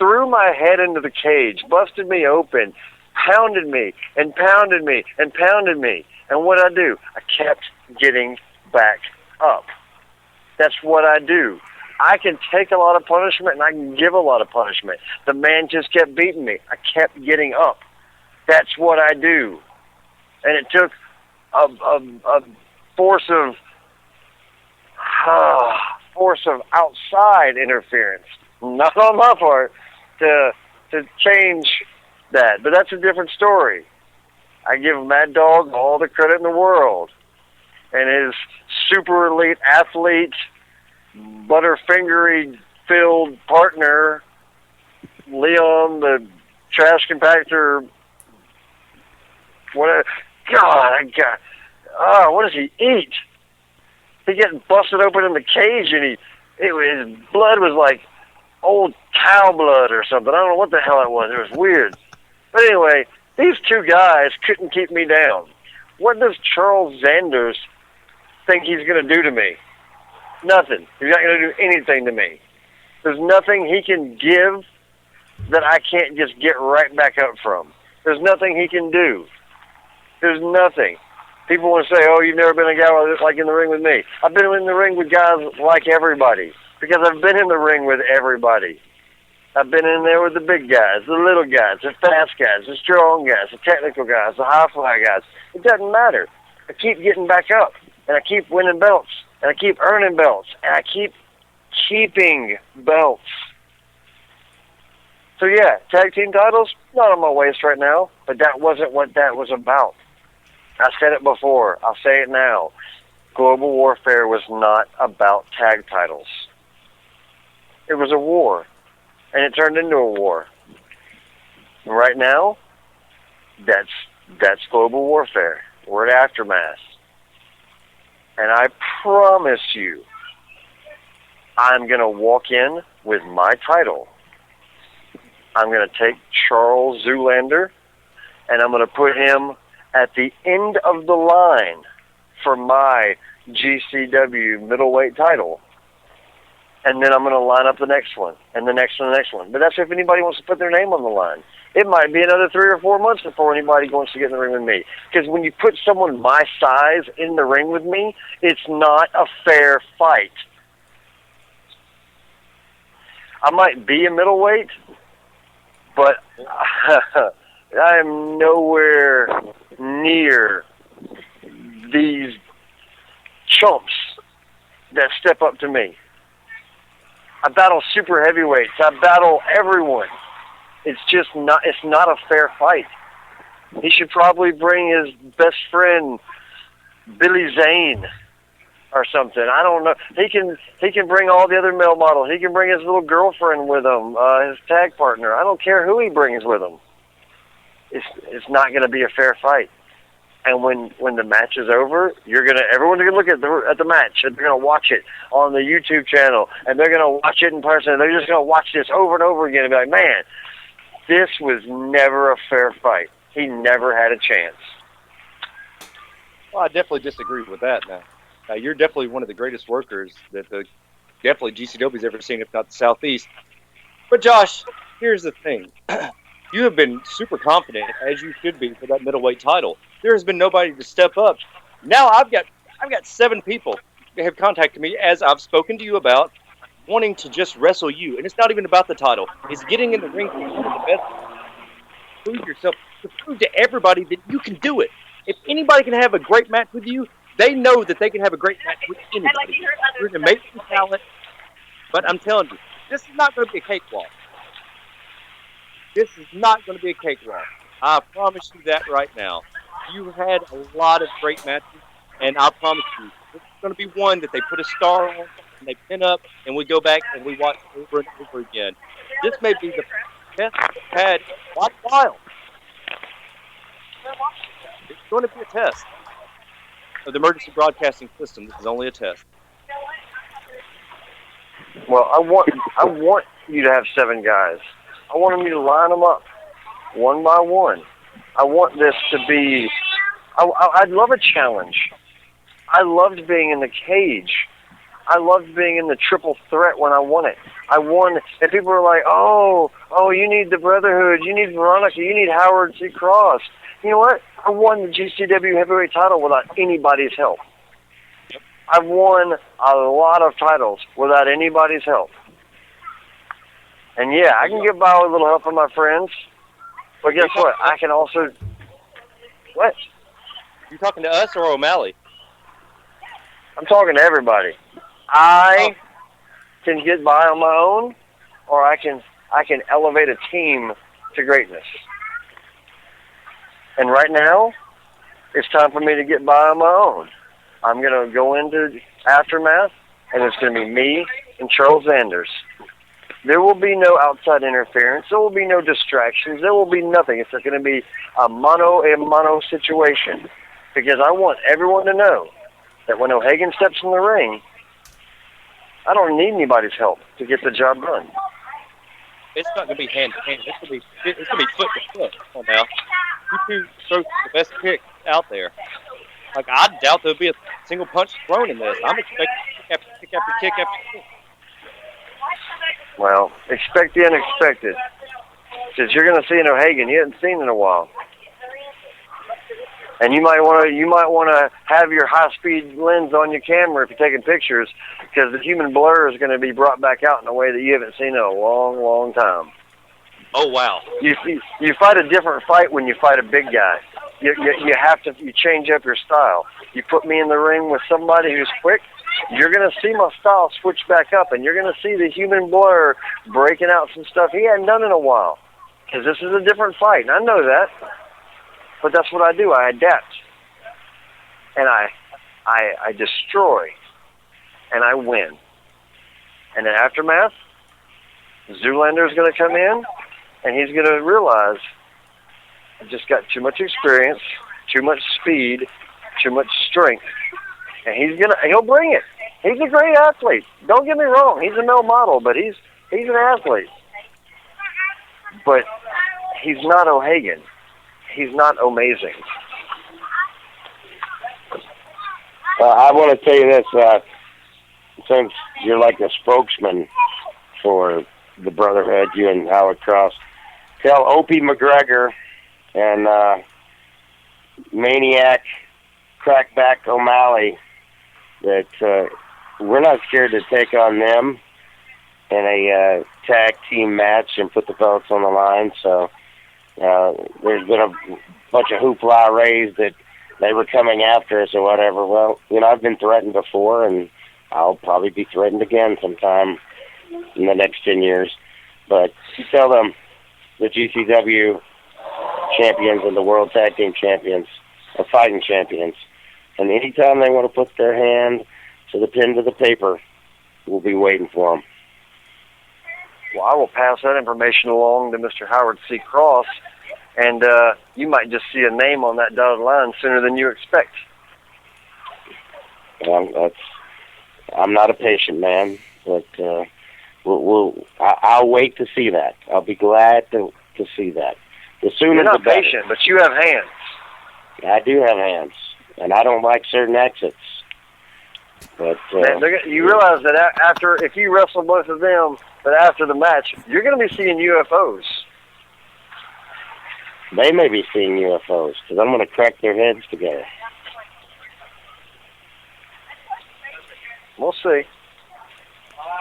threw my head into the cage, busted me open, pounded me and pounded me and pounded me. And what did I do? I kept getting back up. That's what I do. I can take a lot of punishment and I can give a lot of punishment. The man just kept beating me. I kept getting up. That's what I do. And it took a force of outside interference, not on my part, to change that. But that's a different story. I give Maddog all the credit in the world. And his super elite athlete, butterfingery-filled partner, Leon, the trash compactor, what does he eat? He getting busted open in the cage, and his blood was like old cow blood or something. I don't know what the hell it was. It was weird. But anyway, these two guys couldn't keep me down. What does Charles Zanders think he's going to do to me? Nothing. He's not going to do anything to me. There's nothing he can give that I can't just get right back up from. There's nothing he can do. There's nothing. People want to say, oh, you've never been a guy like in the ring with me. I've been in the ring with guys like everybody because I've been in the ring with everybody. I've been in there with the big guys, the little guys, the fast guys, the strong guys, the technical guys, the high-fly guys. It doesn't matter. I keep getting back up, and I keep winning belts, and I keep earning belts, and I keep keeping belts. So, yeah, tag team titles, not on my waist right now, but that wasn't what that was about. I said it before. I'll say it now. Global Warfare was not about tag titles. It was a war, and it turned into a war. And right now, that's Global Warfare. We're at Aftermath. And I promise you, I'm going to walk in with my title. I'm going to take Charles Zoolander, and I'm going to put him at the end of the line for my GCW middleweight title. And then I'm going to line up the next one, and the next one, and the next one. But that's if anybody wants to put their name on the line. It might be another 3 or 4 months before anybody wants to get in the ring with me. Because when you put someone my size in the ring with me, it's not a fair fight. I might be a middleweight, but I am nowhere near these chumps that step up to me. I battle super heavyweights. I battle everyone. It's not a fair fight. He should probably bring his best friend, Billy Zane, or something. I don't know. He can bring all the other male models. He can bring his little girlfriend with him, his tag partner. I don't care who he brings with him. It's not going to be a fair fight. And when the match is over, everyone's going to look at the match, and they're going to watch it on the YouTube channel, and they're going to watch it in person, and they're just going to watch this over and over again and be like, man, this was never a fair fight. He never had a chance. Well, I definitely disagree with that now. You're definitely one of the greatest workers that definitely GCW's ever seen, if not the Southeast. But, Josh, here's the thing. You have been super confident, as you should be, for that middleweight title. There has been nobody to step up. Now I've got 7 people that have contacted me, as I've spoken to you about, wanting to just wrestle you. And it's not even about the title. It's getting in the ring to be one of the best. Prove yourself. To prove to everybody that you can do it. If anybody can have a great match with you, they know that they can have a great match with anybody. You're an amazing talent. But I'm telling you, this is not going to be a cakewalk. This is not going to be a cakewalk. I promise you that right now. You had a lot of great matches, and I promise you, this is going to be one that they put a star on, and they pin up, and we go back and we watch over and over again. This may be the best we've had in a while. It's going to be a test of the emergency broadcasting system. This is only a test. Well, I want you to have 7 guys. I want you to line them up one by one. I want this to be... I'd love a challenge. I loved being in the cage. I loved being in the triple threat when I won it. I won, and people were like, oh, Oh, you need the Brotherhood. You need Veronica. You need Howard C. Cross. You know what? I won the GCW heavyweight title without anybody's help. Yep. I've won a lot of titles without anybody's help. And yeah, I can get by with a little help from my friends. But guess what? I can also... What? You talking to us or O'Malley? I'm talking to everybody. I can get by on my own, or I can elevate a team to greatness. And right now, it's time for me to get by on my own. I'm going to go into Aftermath, and it's going to be me and Charles Sanders. There will be no outside interference. There will be no distractions. There will be nothing. It's going to be a mano situation. Because I want everyone to know that when O'Hagan steps in the ring, I don't need anybody's help to get the job done. It's not going to be hand to hand. It's going to be foot to foot. Come on now. You two throw the best kick out there. Like, I doubt there'll be a single punch thrown in this. I'm expecting kick after kick after kick after kick. Well, expect the unexpected. Because you're going to see an O'Hagan you haven't seen in a while. And you might want to have your high-speed lens on your camera if you're taking pictures, because the human blur is going to be brought back out in a way that you haven't seen in a long, long time. Oh, wow. You fight a different fight when you fight a big guy. You change up your style. You put me in the ring with somebody who's quick, you're going to see my style switch back up, and you're going to see the human blur breaking out some stuff he hadn't done in a while, because this is a different fight, and I know that. But that's what I do. I adapt, and I destroy, and I win. And in Aftermath, Zoolander is going to come in, and he's going to realize I just got too much experience, too much speed, too much strength, and he'll bring it. He's a great athlete. Don't get me wrong. He's a male model, but he's an athlete. But he's not O'Hagan. He's not amazing. I want to tell you this, since you're like a spokesman for the Brotherhood, you and Howard Cross, tell Opie McGregor and Maniac Crackback O'Malley that we're not scared to take on them in a tag team match and put the belts on the line. So there's been a bunch of hoopla raised that they were coming after us or whatever. Well, I've been threatened before, and I'll probably be threatened again sometime in the next 10 years. But you tell them the GCW champions and the World Tag Team champions are fighting champions. And anytime they want to put their hand to the pen to the paper, we'll be waiting for them. Well, I will pass that information along to Mr. Howard C. Cross, and you might just see a name on that dotted line sooner than you expect. I'm not a patient man, but I'll wait to see that. I'll be glad to see that. The sooner You're not the better. patient, but you have hands. I do have hands, and I don't like certain exits. But you realize that if you wrestle both of them, but after the match, you're going to be seeing UFOs. They may be seeing UFOs, because I'm going to crack their heads together. We'll see.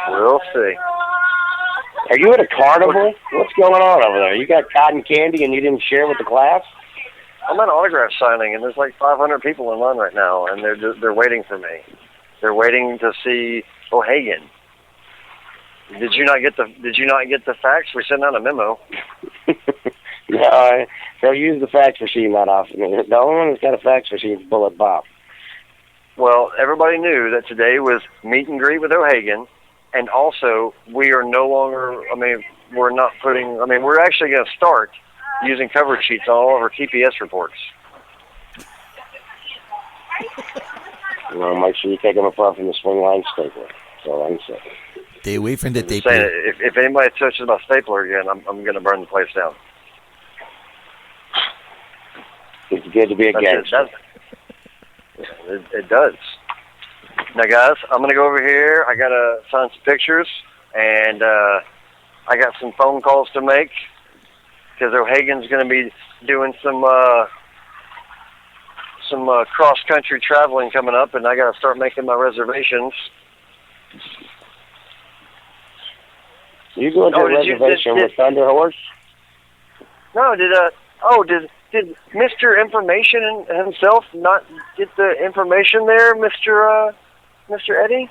We'll see. Are you at a carnival? What's going on over there? You got cotton candy and you didn't share with the class? I'm at an autograph signing, and there's like 500 people in line right now, and they're waiting for me. They're waiting to see O'Hagan. Did you not get the fax? We sent out a memo. No, I don't use the fax machine that often. The only one that's got a fax machine is Bullet Bob. Well, everybody knew that today was meet and greet with O'Hagan, and also we are no longer. We're actually going to start using cover sheets on all of our TPS reports. Well, make sure you take them apart from the swing line stapler. That's all I can say. Stay away from the tape. If anybody touches my stapler again, I'm going to burn the place down. It's good to be a gangster. It does. Now, guys, I'm going to go over here. I got to sign some pictures, and I got some phone calls to make because O'Hagan's going to be doing some cross-country traveling coming up, and I got to start making my reservations. You going to a reservation with Thunder Horse? No, did Mr. Information himself not get the information there, Mr. Eddie?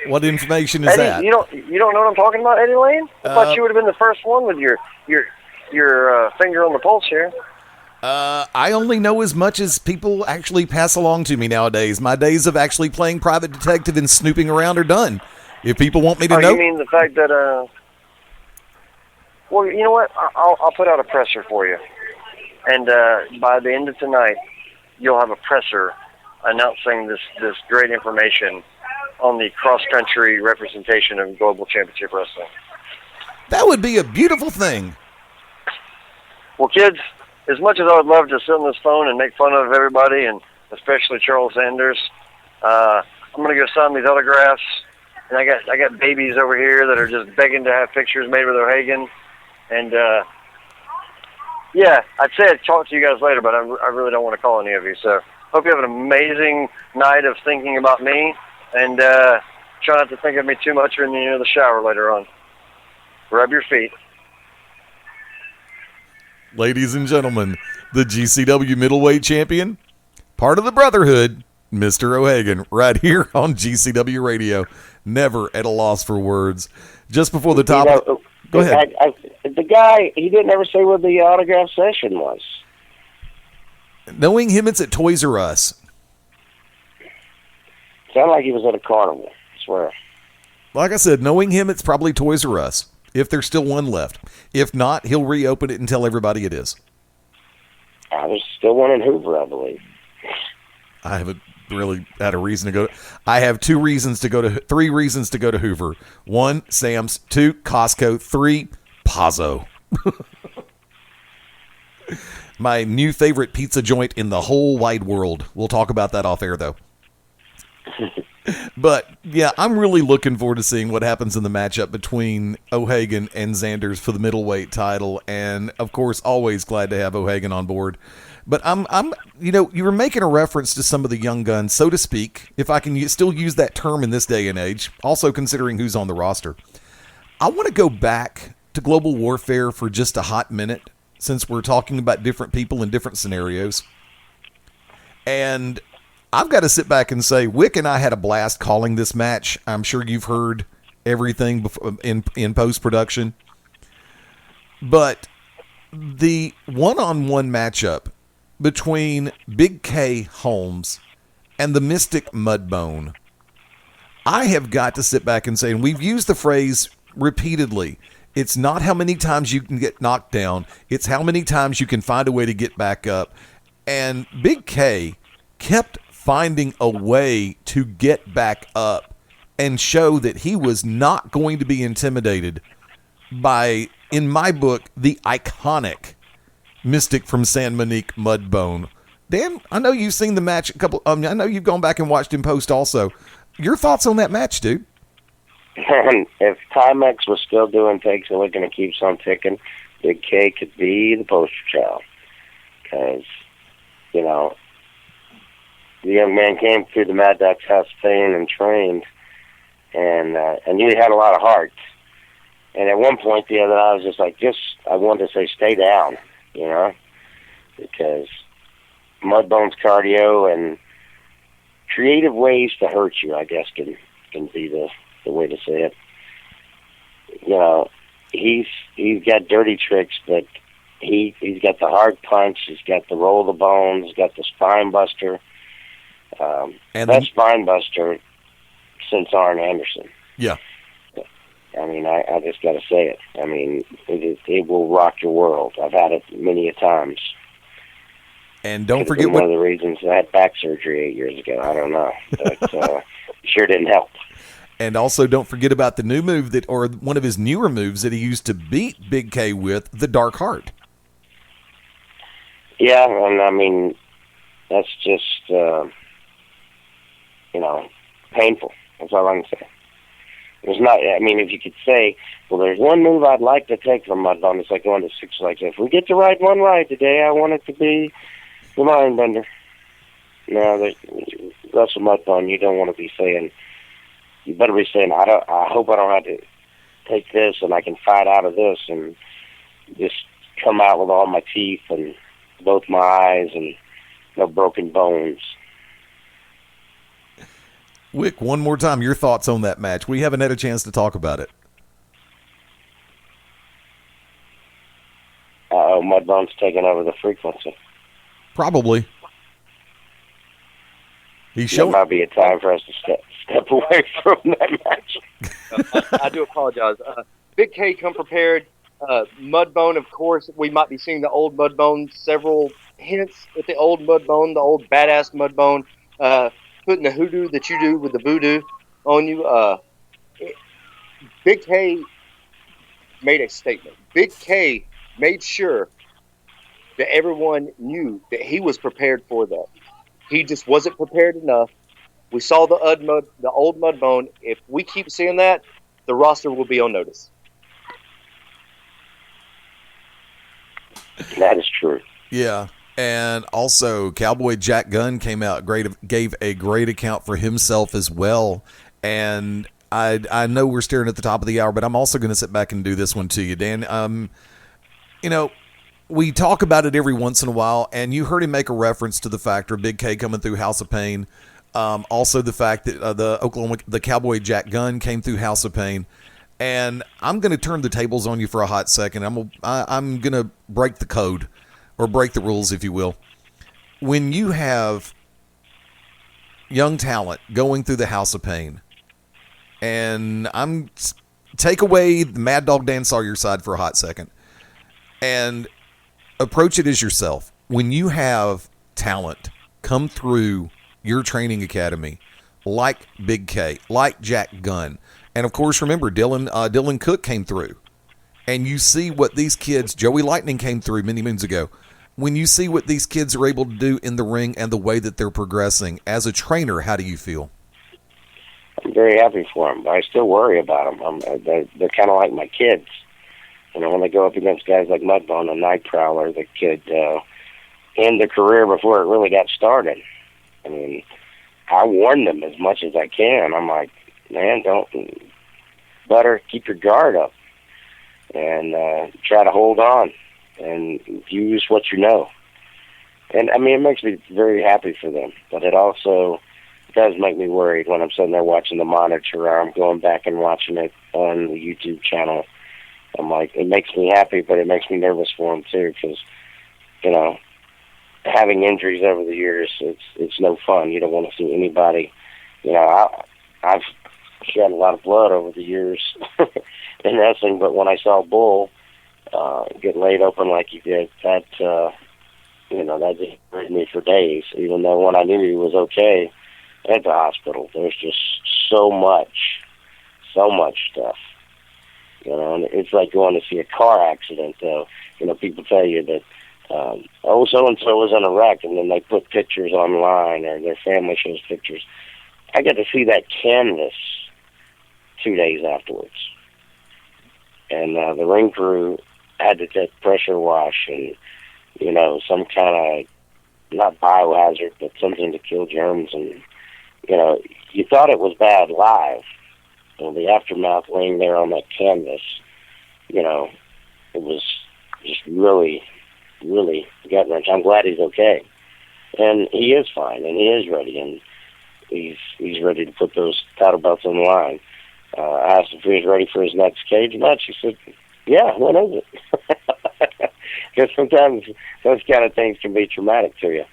What information is Eddie, that? You don't know what I'm talking about, Eddie Layne? I thought you would have been the first one with your finger on the pulse here. I only know as much as people actually pass along to me nowadays. My days of actually playing private detective and snooping around are done. If people want me to know... You mean the fact that... Well, you know what? I'll put out a presser for you. And by the end of tonight, you'll have a presser announcing this great information on the cross-country representation of Global Championship Wrestling. That would be a beautiful thing. Well, kids, as much as I would love to sit on this phone and make fun of everybody, and especially Charles Sanders, I'm going to go sign these autographs. And I got babies over here that are just begging to have pictures made with O'Hagan. And, yeah, I'd say I'd talk to you guys later, but I really don't want to call any of you. So hope you have an amazing night of thinking about me. And try not to think of me too much when you're in the shower later on. Rub your feet. Ladies and gentlemen, the GCW Middleweight Champion, part of the Brotherhood, Mr. O'Hagan, right here on GCW Radio. Never at a loss for words. Just before the top... Go ahead. The guy, he didn't ever say what the autograph session was. Knowing him, it's at Toys R Us. Sounded like he was at a carnival, I swear. Like I said, knowing him, it's probably Toys R Us, if there's still one left. If not, he'll reopen it and tell everybody it is. There's still one in Hoover, I believe. I haven't really had a reason to go. I have three reasons to go to Hoover. 1, Sam's. 2, Costco. 3, Pazzo. My new favorite pizza joint in the whole wide world. We'll talk about that off air, though. But, yeah, I'm really looking forward to seeing what happens in the matchup between O'Hagan and Sanders for the middleweight title. And, of course, always glad to have O'Hagan on board. But you were making a reference to some of the young guns, so to speak, if I can still use that term in this day and age, also considering who's on the roster. I want to go back to Global Warfare for just a hot minute, since we're talking about different people in different scenarios. And I've got to sit back and say, Wick and I had a blast calling this match. I'm sure you've heard everything before, in post-production. But the one-on-one matchup between Big K Holmes and the Mystic Mudbone, I have got to sit back and say, and we've used the phrase repeatedly, it's not how many times you can get knocked down, it's how many times you can find a way to get back up. And Big K kept finding a way to get back up and show that he was not going to be intimidated by, in my book, the iconic Mystic from San Monique Mudbone. Dan, I know you've seen the match a couple. I know you've gone back and watched him post also. Your thoughts on that match, dude? If Timex was still doing takes and looking to keep on ticking, Big K could be the poster child. Because, the young man came through the Maddog house paying and trained, and he had a lot of heart. And at one point the other night, I was just like, I wanted to say, stay down. Because Mudbone's cardio and creative ways to hurt you, I guess, can be the way to say it. He's got dirty tricks, but he's got the hard punch, he's got the roll of the bones, he's got the spine buster. Best spine buster since Arn Anderson. Yeah. I mean, I just got to say it. I mean, it will rock your world. I've had it many a times. And don't forget one of the reasons I had back surgery 8 years ago. I don't know, but sure didn't help. And also, don't forget about the new move or one of his newer moves that he used to beat Big K with, the Dark Heart. Yeah, and I mean, that's just painful. That's all I can say. There's not. I mean, if you could say, well, there's one move I'd like to take from Mudbone. It's like going to Six Flags. If we get the right one right today, I want it to be the Mindbender. No, Russell Mudbone, you don't want to be saying. You better be saying, I hope I don't have to take this, and I can fight out of this, and just come out with all my teeth and both my eyes and no broken bones. Wick, one more time, your thoughts on that match. We haven't had a chance to talk about it. Mudbone's taking over the frequency. Probably. There might be a time for us to step away from that match. I do apologize. Big K, come prepared. Mudbone, of course, we might be seeing the old Mudbone. Several hints at the old Mudbone, the old badass Mudbone, putting the hoodoo that you do with the voodoo on you. Big K made a statement. Big K made sure that everyone knew that he was prepared for that. He just wasn't prepared enough. We saw the old Mudbone. If we keep seeing that, the roster will be on notice. That is true. Yeah. And also, Cowboy Jack Gunn came out, gave a great account for himself as well. And I know we're staring at the top of the hour, but I'm also going to sit back and do this one to you, Dan. You know, we talk about it every once in a while, and you heard him make a reference to the factor of Big K coming through House of Pain. Also, the fact that the Cowboy Jack Gunn came through House of Pain. And I'm going to turn the tables on you for a hot second. I'm going to break the code, or break the rules, if you will. When you have young talent going through the House of Pain, and take away the Maddog Dan Sawyer side for a hot second, and approach it as yourself. When you have talent come through your training academy, like Big K, like Jack Gunn, and of course, remember, Dylan Cook came through. And you see what these kids, Joey Lightning came through many moons ago. When you see what these kids are able to do in the ring and the way that they're progressing, as a trainer, how do you feel? I'm very happy for them, but I still worry about them. They're kind of like my kids. You know, when they go up against guys like Mudbone and Night Prowler that could end their career before it really got started. I mean, I warn them as much as I can. I'm like, man, better keep your guard up and try to hold on and use what you know. And, I mean, it makes me very happy for them, but it also does make me worried when I'm sitting there watching the monitor, or I'm going back and watching it on the YouTube channel. I'm like, it makes me happy, but it makes me nervous for them, too, because, you know, having injuries over the years, it's no fun. You don't want to see anybody, you know, I've shed a lot of blood over the years in wrestling, but when I saw Bull get laid open like he did, that just hurt me for days, even though when I knew he was okay at the hospital. There's just so much stuff, you know, and it's like going to see a car accident, though. You know, people tell you that, so-and-so was in a wreck, and then they put pictures online, or their family shows pictures. I got to see that canvas 2 days afterwards. And the ring crew had to take pressure wash and, you know, some kind of, not biohazard, but something to kill germs. And, you know, you thought it was bad live. Well, the aftermath laying there on that canvas, you know, it was just really, really gut-wrenching. I'm glad he's okay. And he is fine, and he is ready, and he's ready to put those title belts on the line. I asked if he was ready for his next cage match. He said, yeah, when is it? Because sometimes those kind of things can be traumatic to you.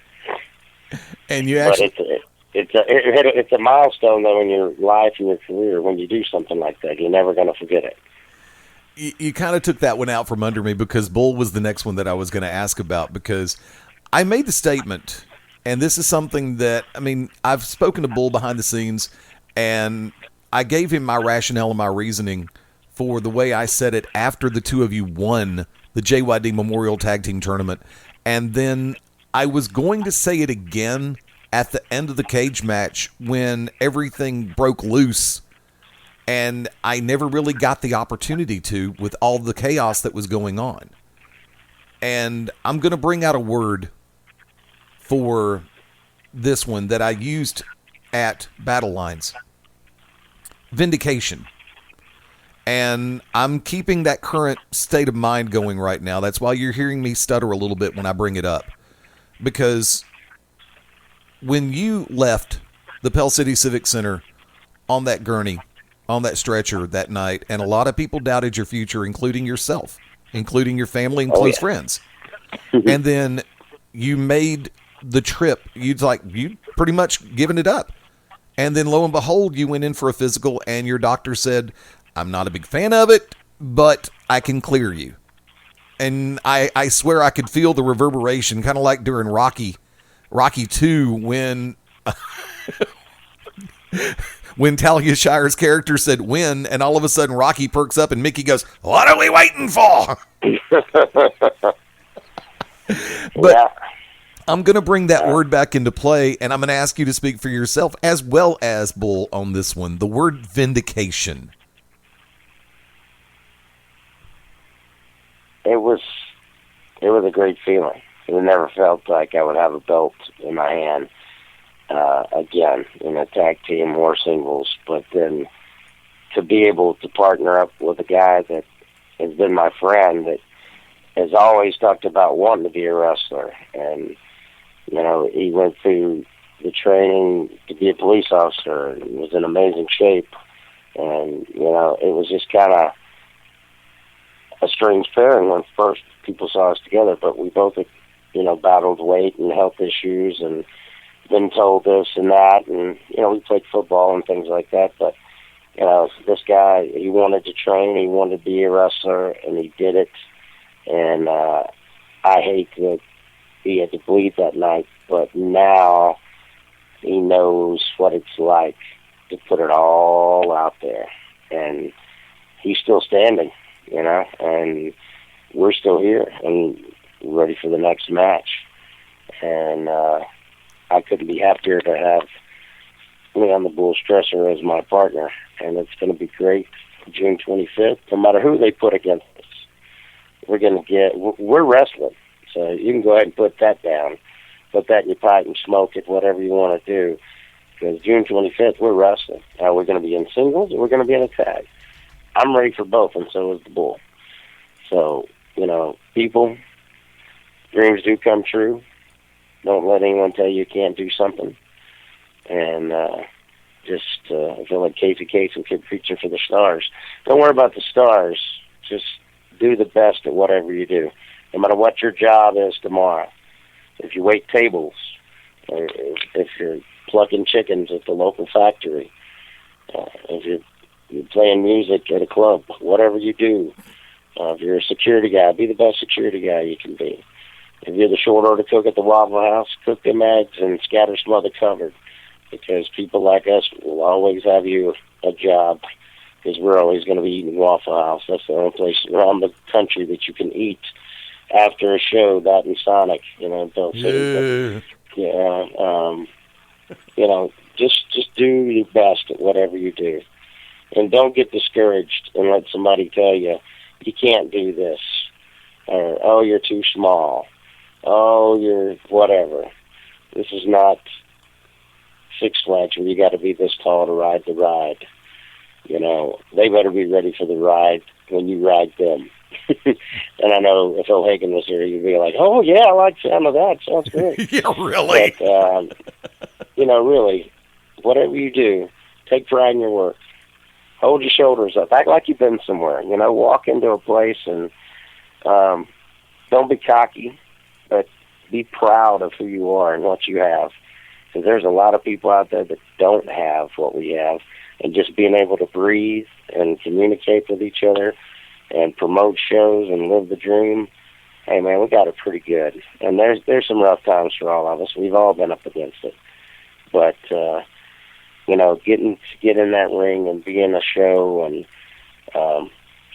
And you actually... But it's a milestone, though, in your life and your career when you do something like that. You're never going to forget it. You kind of took that one out from under me, because Bull was the next one that I was going to ask about, because I made the statement, and this is something that, I mean, I've spoken to Bull behind the scenes, and I gave him my rationale and my reasoning for the way I said it after the two of you won the JYD Memorial Tag Team Tournament. And then I was going to say it again at the end of the cage match when everything broke loose And I never really got the opportunity to with all the chaos that was going on. And I'm going to bring out a word for this one that I used at Battle Lines. Vindication. And I'm keeping that current state of mind going right now. That's why you're hearing me stutter a little bit when I bring it up. Because when you left the Pell City Civic Center on that gurney, on that stretcher that night, and a lot of people doubted your future, including yourself, including your family and close friends. And then you made the trip. You'd pretty much given it up. And then lo and behold, you went in for a physical and your doctor said, I'm not a big fan of it, but I can clear you. And I swear I could feel the reverberation, kind of like during Rocky 2 when when Talia Shire's character said win, and all of a sudden Rocky perks up and Mickey goes, what are we waiting for? But yeah. I'm going to bring that word back into play, and I'm going to ask you to speak for yourself as well as Bull on this one. The word vindication. It was a great feeling. It never felt like I would have a belt in my hand again in a tag team or singles, but then to be able to partner up with a guy that has been my friend that has always talked about wanting to be a wrestler, and he went through the training to be a police officer and was in amazing shape, and it was just kind of a strange pairing when first people saw us together, but we both battled weight and health issues and been told this and that, and we played football and things like that, but this guy, he wanted to train, he wanted to be a wrestler, and he did it. And I hate that he had to bleed that night, but now he knows what it's like to put it all out there. And he's still standing, and we're still here and ready for the next match. And I couldn't be happier to have Leon the Bull Stresser as my partner, and it's going to be great June 25th, no matter who they put against us. We're wrestling, so you can go ahead and put that down. Put that in your pipe and smoke it, whatever you want to do, because June 25th, we're wrestling. Now, we're going to be in singles, or we're going to be in a tag. I'm ready for both, and so is the Bull. So, people, dreams do come true. Don't let anyone tell you can't do something. And I feel like Casey Kasem kept preaching for the stars. Don't worry about the stars. Just do the best at whatever you do, no matter what your job is tomorrow. If you wait tables, or if you're plucking chickens at the local factory, if you're playing music at a club, whatever you do, if you're a security guy, be the best security guy you can be. If you're the short order cook at the Waffle House, cook them eggs and scatter some other covered, because people like us will always have you a job, because we're always going to be eating Waffle House. That's the only place around the country that you can eat after a show, that and Sonic, in Bell City. Just do your best at whatever you do. And don't get discouraged and let somebody tell you, you can't do this, or, oh, you're too small, oh, you're whatever. This is not Six Flags where you got to be this tall to ride the ride. They better be ready for the ride when you ride them. And I know if Phil Hagen was here, you'd be like, oh, yeah, I like the sound of that. Sounds great. Yeah, really? But, really, whatever you do, take pride in your work. Hold your shoulders up. Act like you've been somewhere. Walk into a place and don't be cocky, but be proud of who you are and what you have. Because there's a lot of people out there that don't have what we have. And just being able to breathe and communicate with each other and promote shows and live the dream, hey, man, we got it pretty good. And there's some rough times for all of us. We've all been up against it. But, get in that ring and be in a show and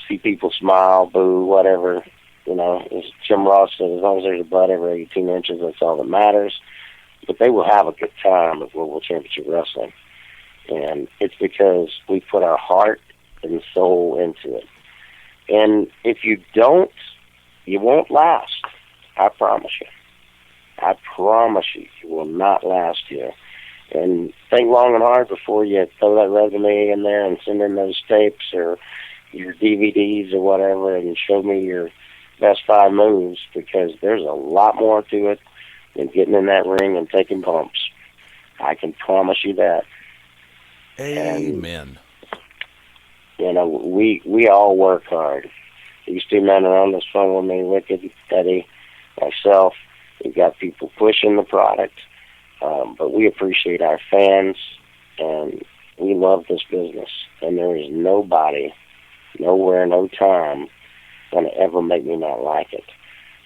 see people smile, boo, whatever. As Jim Ross said, as long as there's a butt every 18 inches, that's all that matters. But they will have a good time at World Championship Wrestling. And it's because we put our heart and soul into it. And if you don't, you won't last. I promise you. I promise you, you will not last here. And think long and hard before you throw that resume in there and send in those tapes or your DVDs or whatever and show me your best 5 moves, because there's a lot more to it than getting in that ring and taking bumps. I can promise you that. Amen. And, we all work hard. These 2 men are on this phone with me, Wicked, Eddie, myself. We've got people pushing the product. But we appreciate our fans, and we love this business. And there is nobody, nowhere, no time going to ever make me not like it.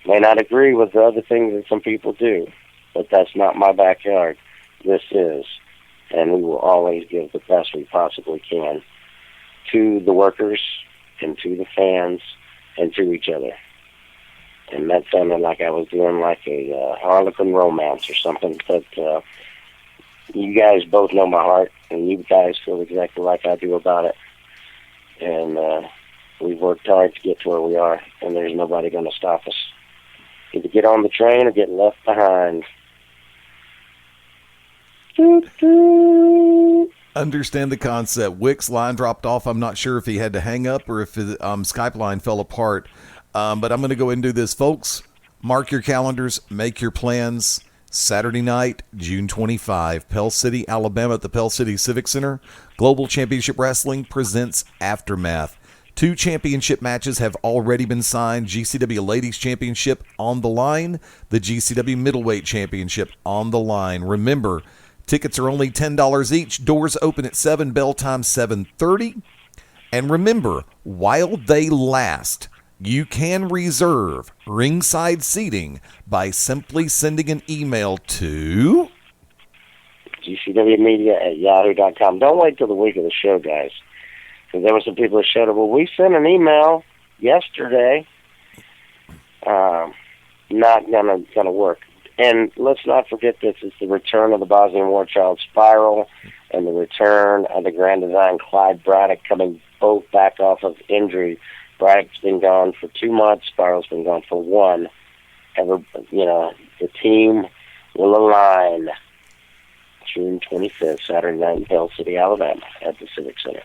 May not agree with the other things that some people do, but that's not my backyard. This is. And we will always give the best we possibly can to the workers and to the fans and to each other. And that sounded like I was doing like a Harlequin romance or something, but you guys both know my heart, and you guys feel exactly like I do about it. And we've worked hard to get to where we are, and there's nobody going to stop us. Either get on the train or get left behind. Understand the concept. Wick's line dropped off. I'm not sure if he had to hang up or if his Skype line fell apart. But I'm going to go ahead and do this, folks. Mark your calendars. Make your plans. Saturday night, June 25, Pell City, Alabama at the Pell City Civic Center. Global Championship Wrestling presents Aftermath. 2 championship matches have already been signed. GCW Ladies Championship on the line. The GCW Middleweight Championship on the line. Remember, tickets are only $10 each. Doors open at 7, bell time 7:30. And remember, while they last, you can reserve ringside seating by simply sending an email to GCWmedia@yahoo.com. Don't wait till the week of the show, guys. Because there were some people that showed up. Well, we sent an email yesterday. Not gonna work. And let's not forget this. It's the return of the Bosnian War Child Spiral and the return of the Grand Design Clyde Braddock, coming both back off of injury. Braddock's been gone for 2 months. Spiral's been gone for 1. The team will align June 25th, Saturday night in Pell City, Alabama, at the Civic Center.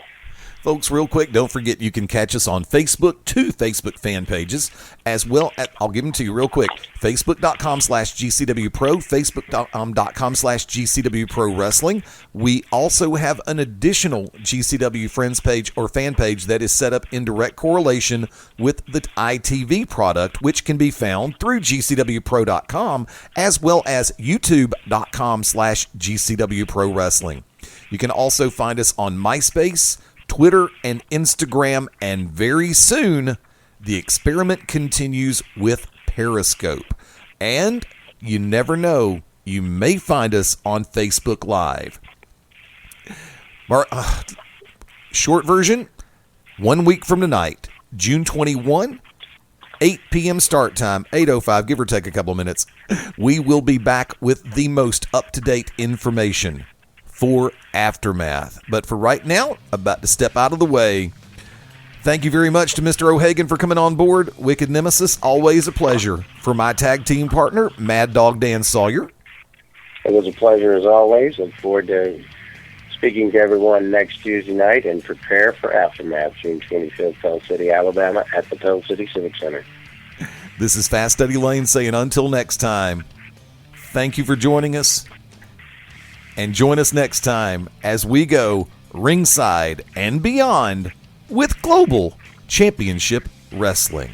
Folks, real quick, don't forget you can catch us on Facebook, 2 Facebook fan pages, as well as, I'll give them to you real quick, Facebook.com/GCW Pro, Facebook.com/GCW Pro Wrestling. We also have an additional GCW Friends page or fan page that is set up in direct correlation with the ITV product, which can be found through GCWPro.com, as well as YouTube.com/GCW Pro Wrestling. You can also find us on MySpace, Twitter, and Instagram, and very soon, the experiment continues with Periscope. And you never know, you may find us on Facebook Live. Short version, 1 week from tonight, June 21, 8 p.m. start time, 8:05, give or take a couple of minutes. We will be back with the most up-to-date information for Aftermath. But for right now, about to step out of the way. Thank you very much to Mr. O'Hagan for coming on board. Wicked Nemesis, always a pleasure. For my tag team partner, Maddog Dan Sawyer. It was a pleasure as always. Look forward to speaking to everyone next Tuesday night, and prepare for Aftermath, June 25th, Pell City, Alabama, at the Pell City Civic Center. This is Fast Eddie Layne saying until next time, thank you for joining us. And join us next time as we go ringside and beyond with Global Championship Wrestling.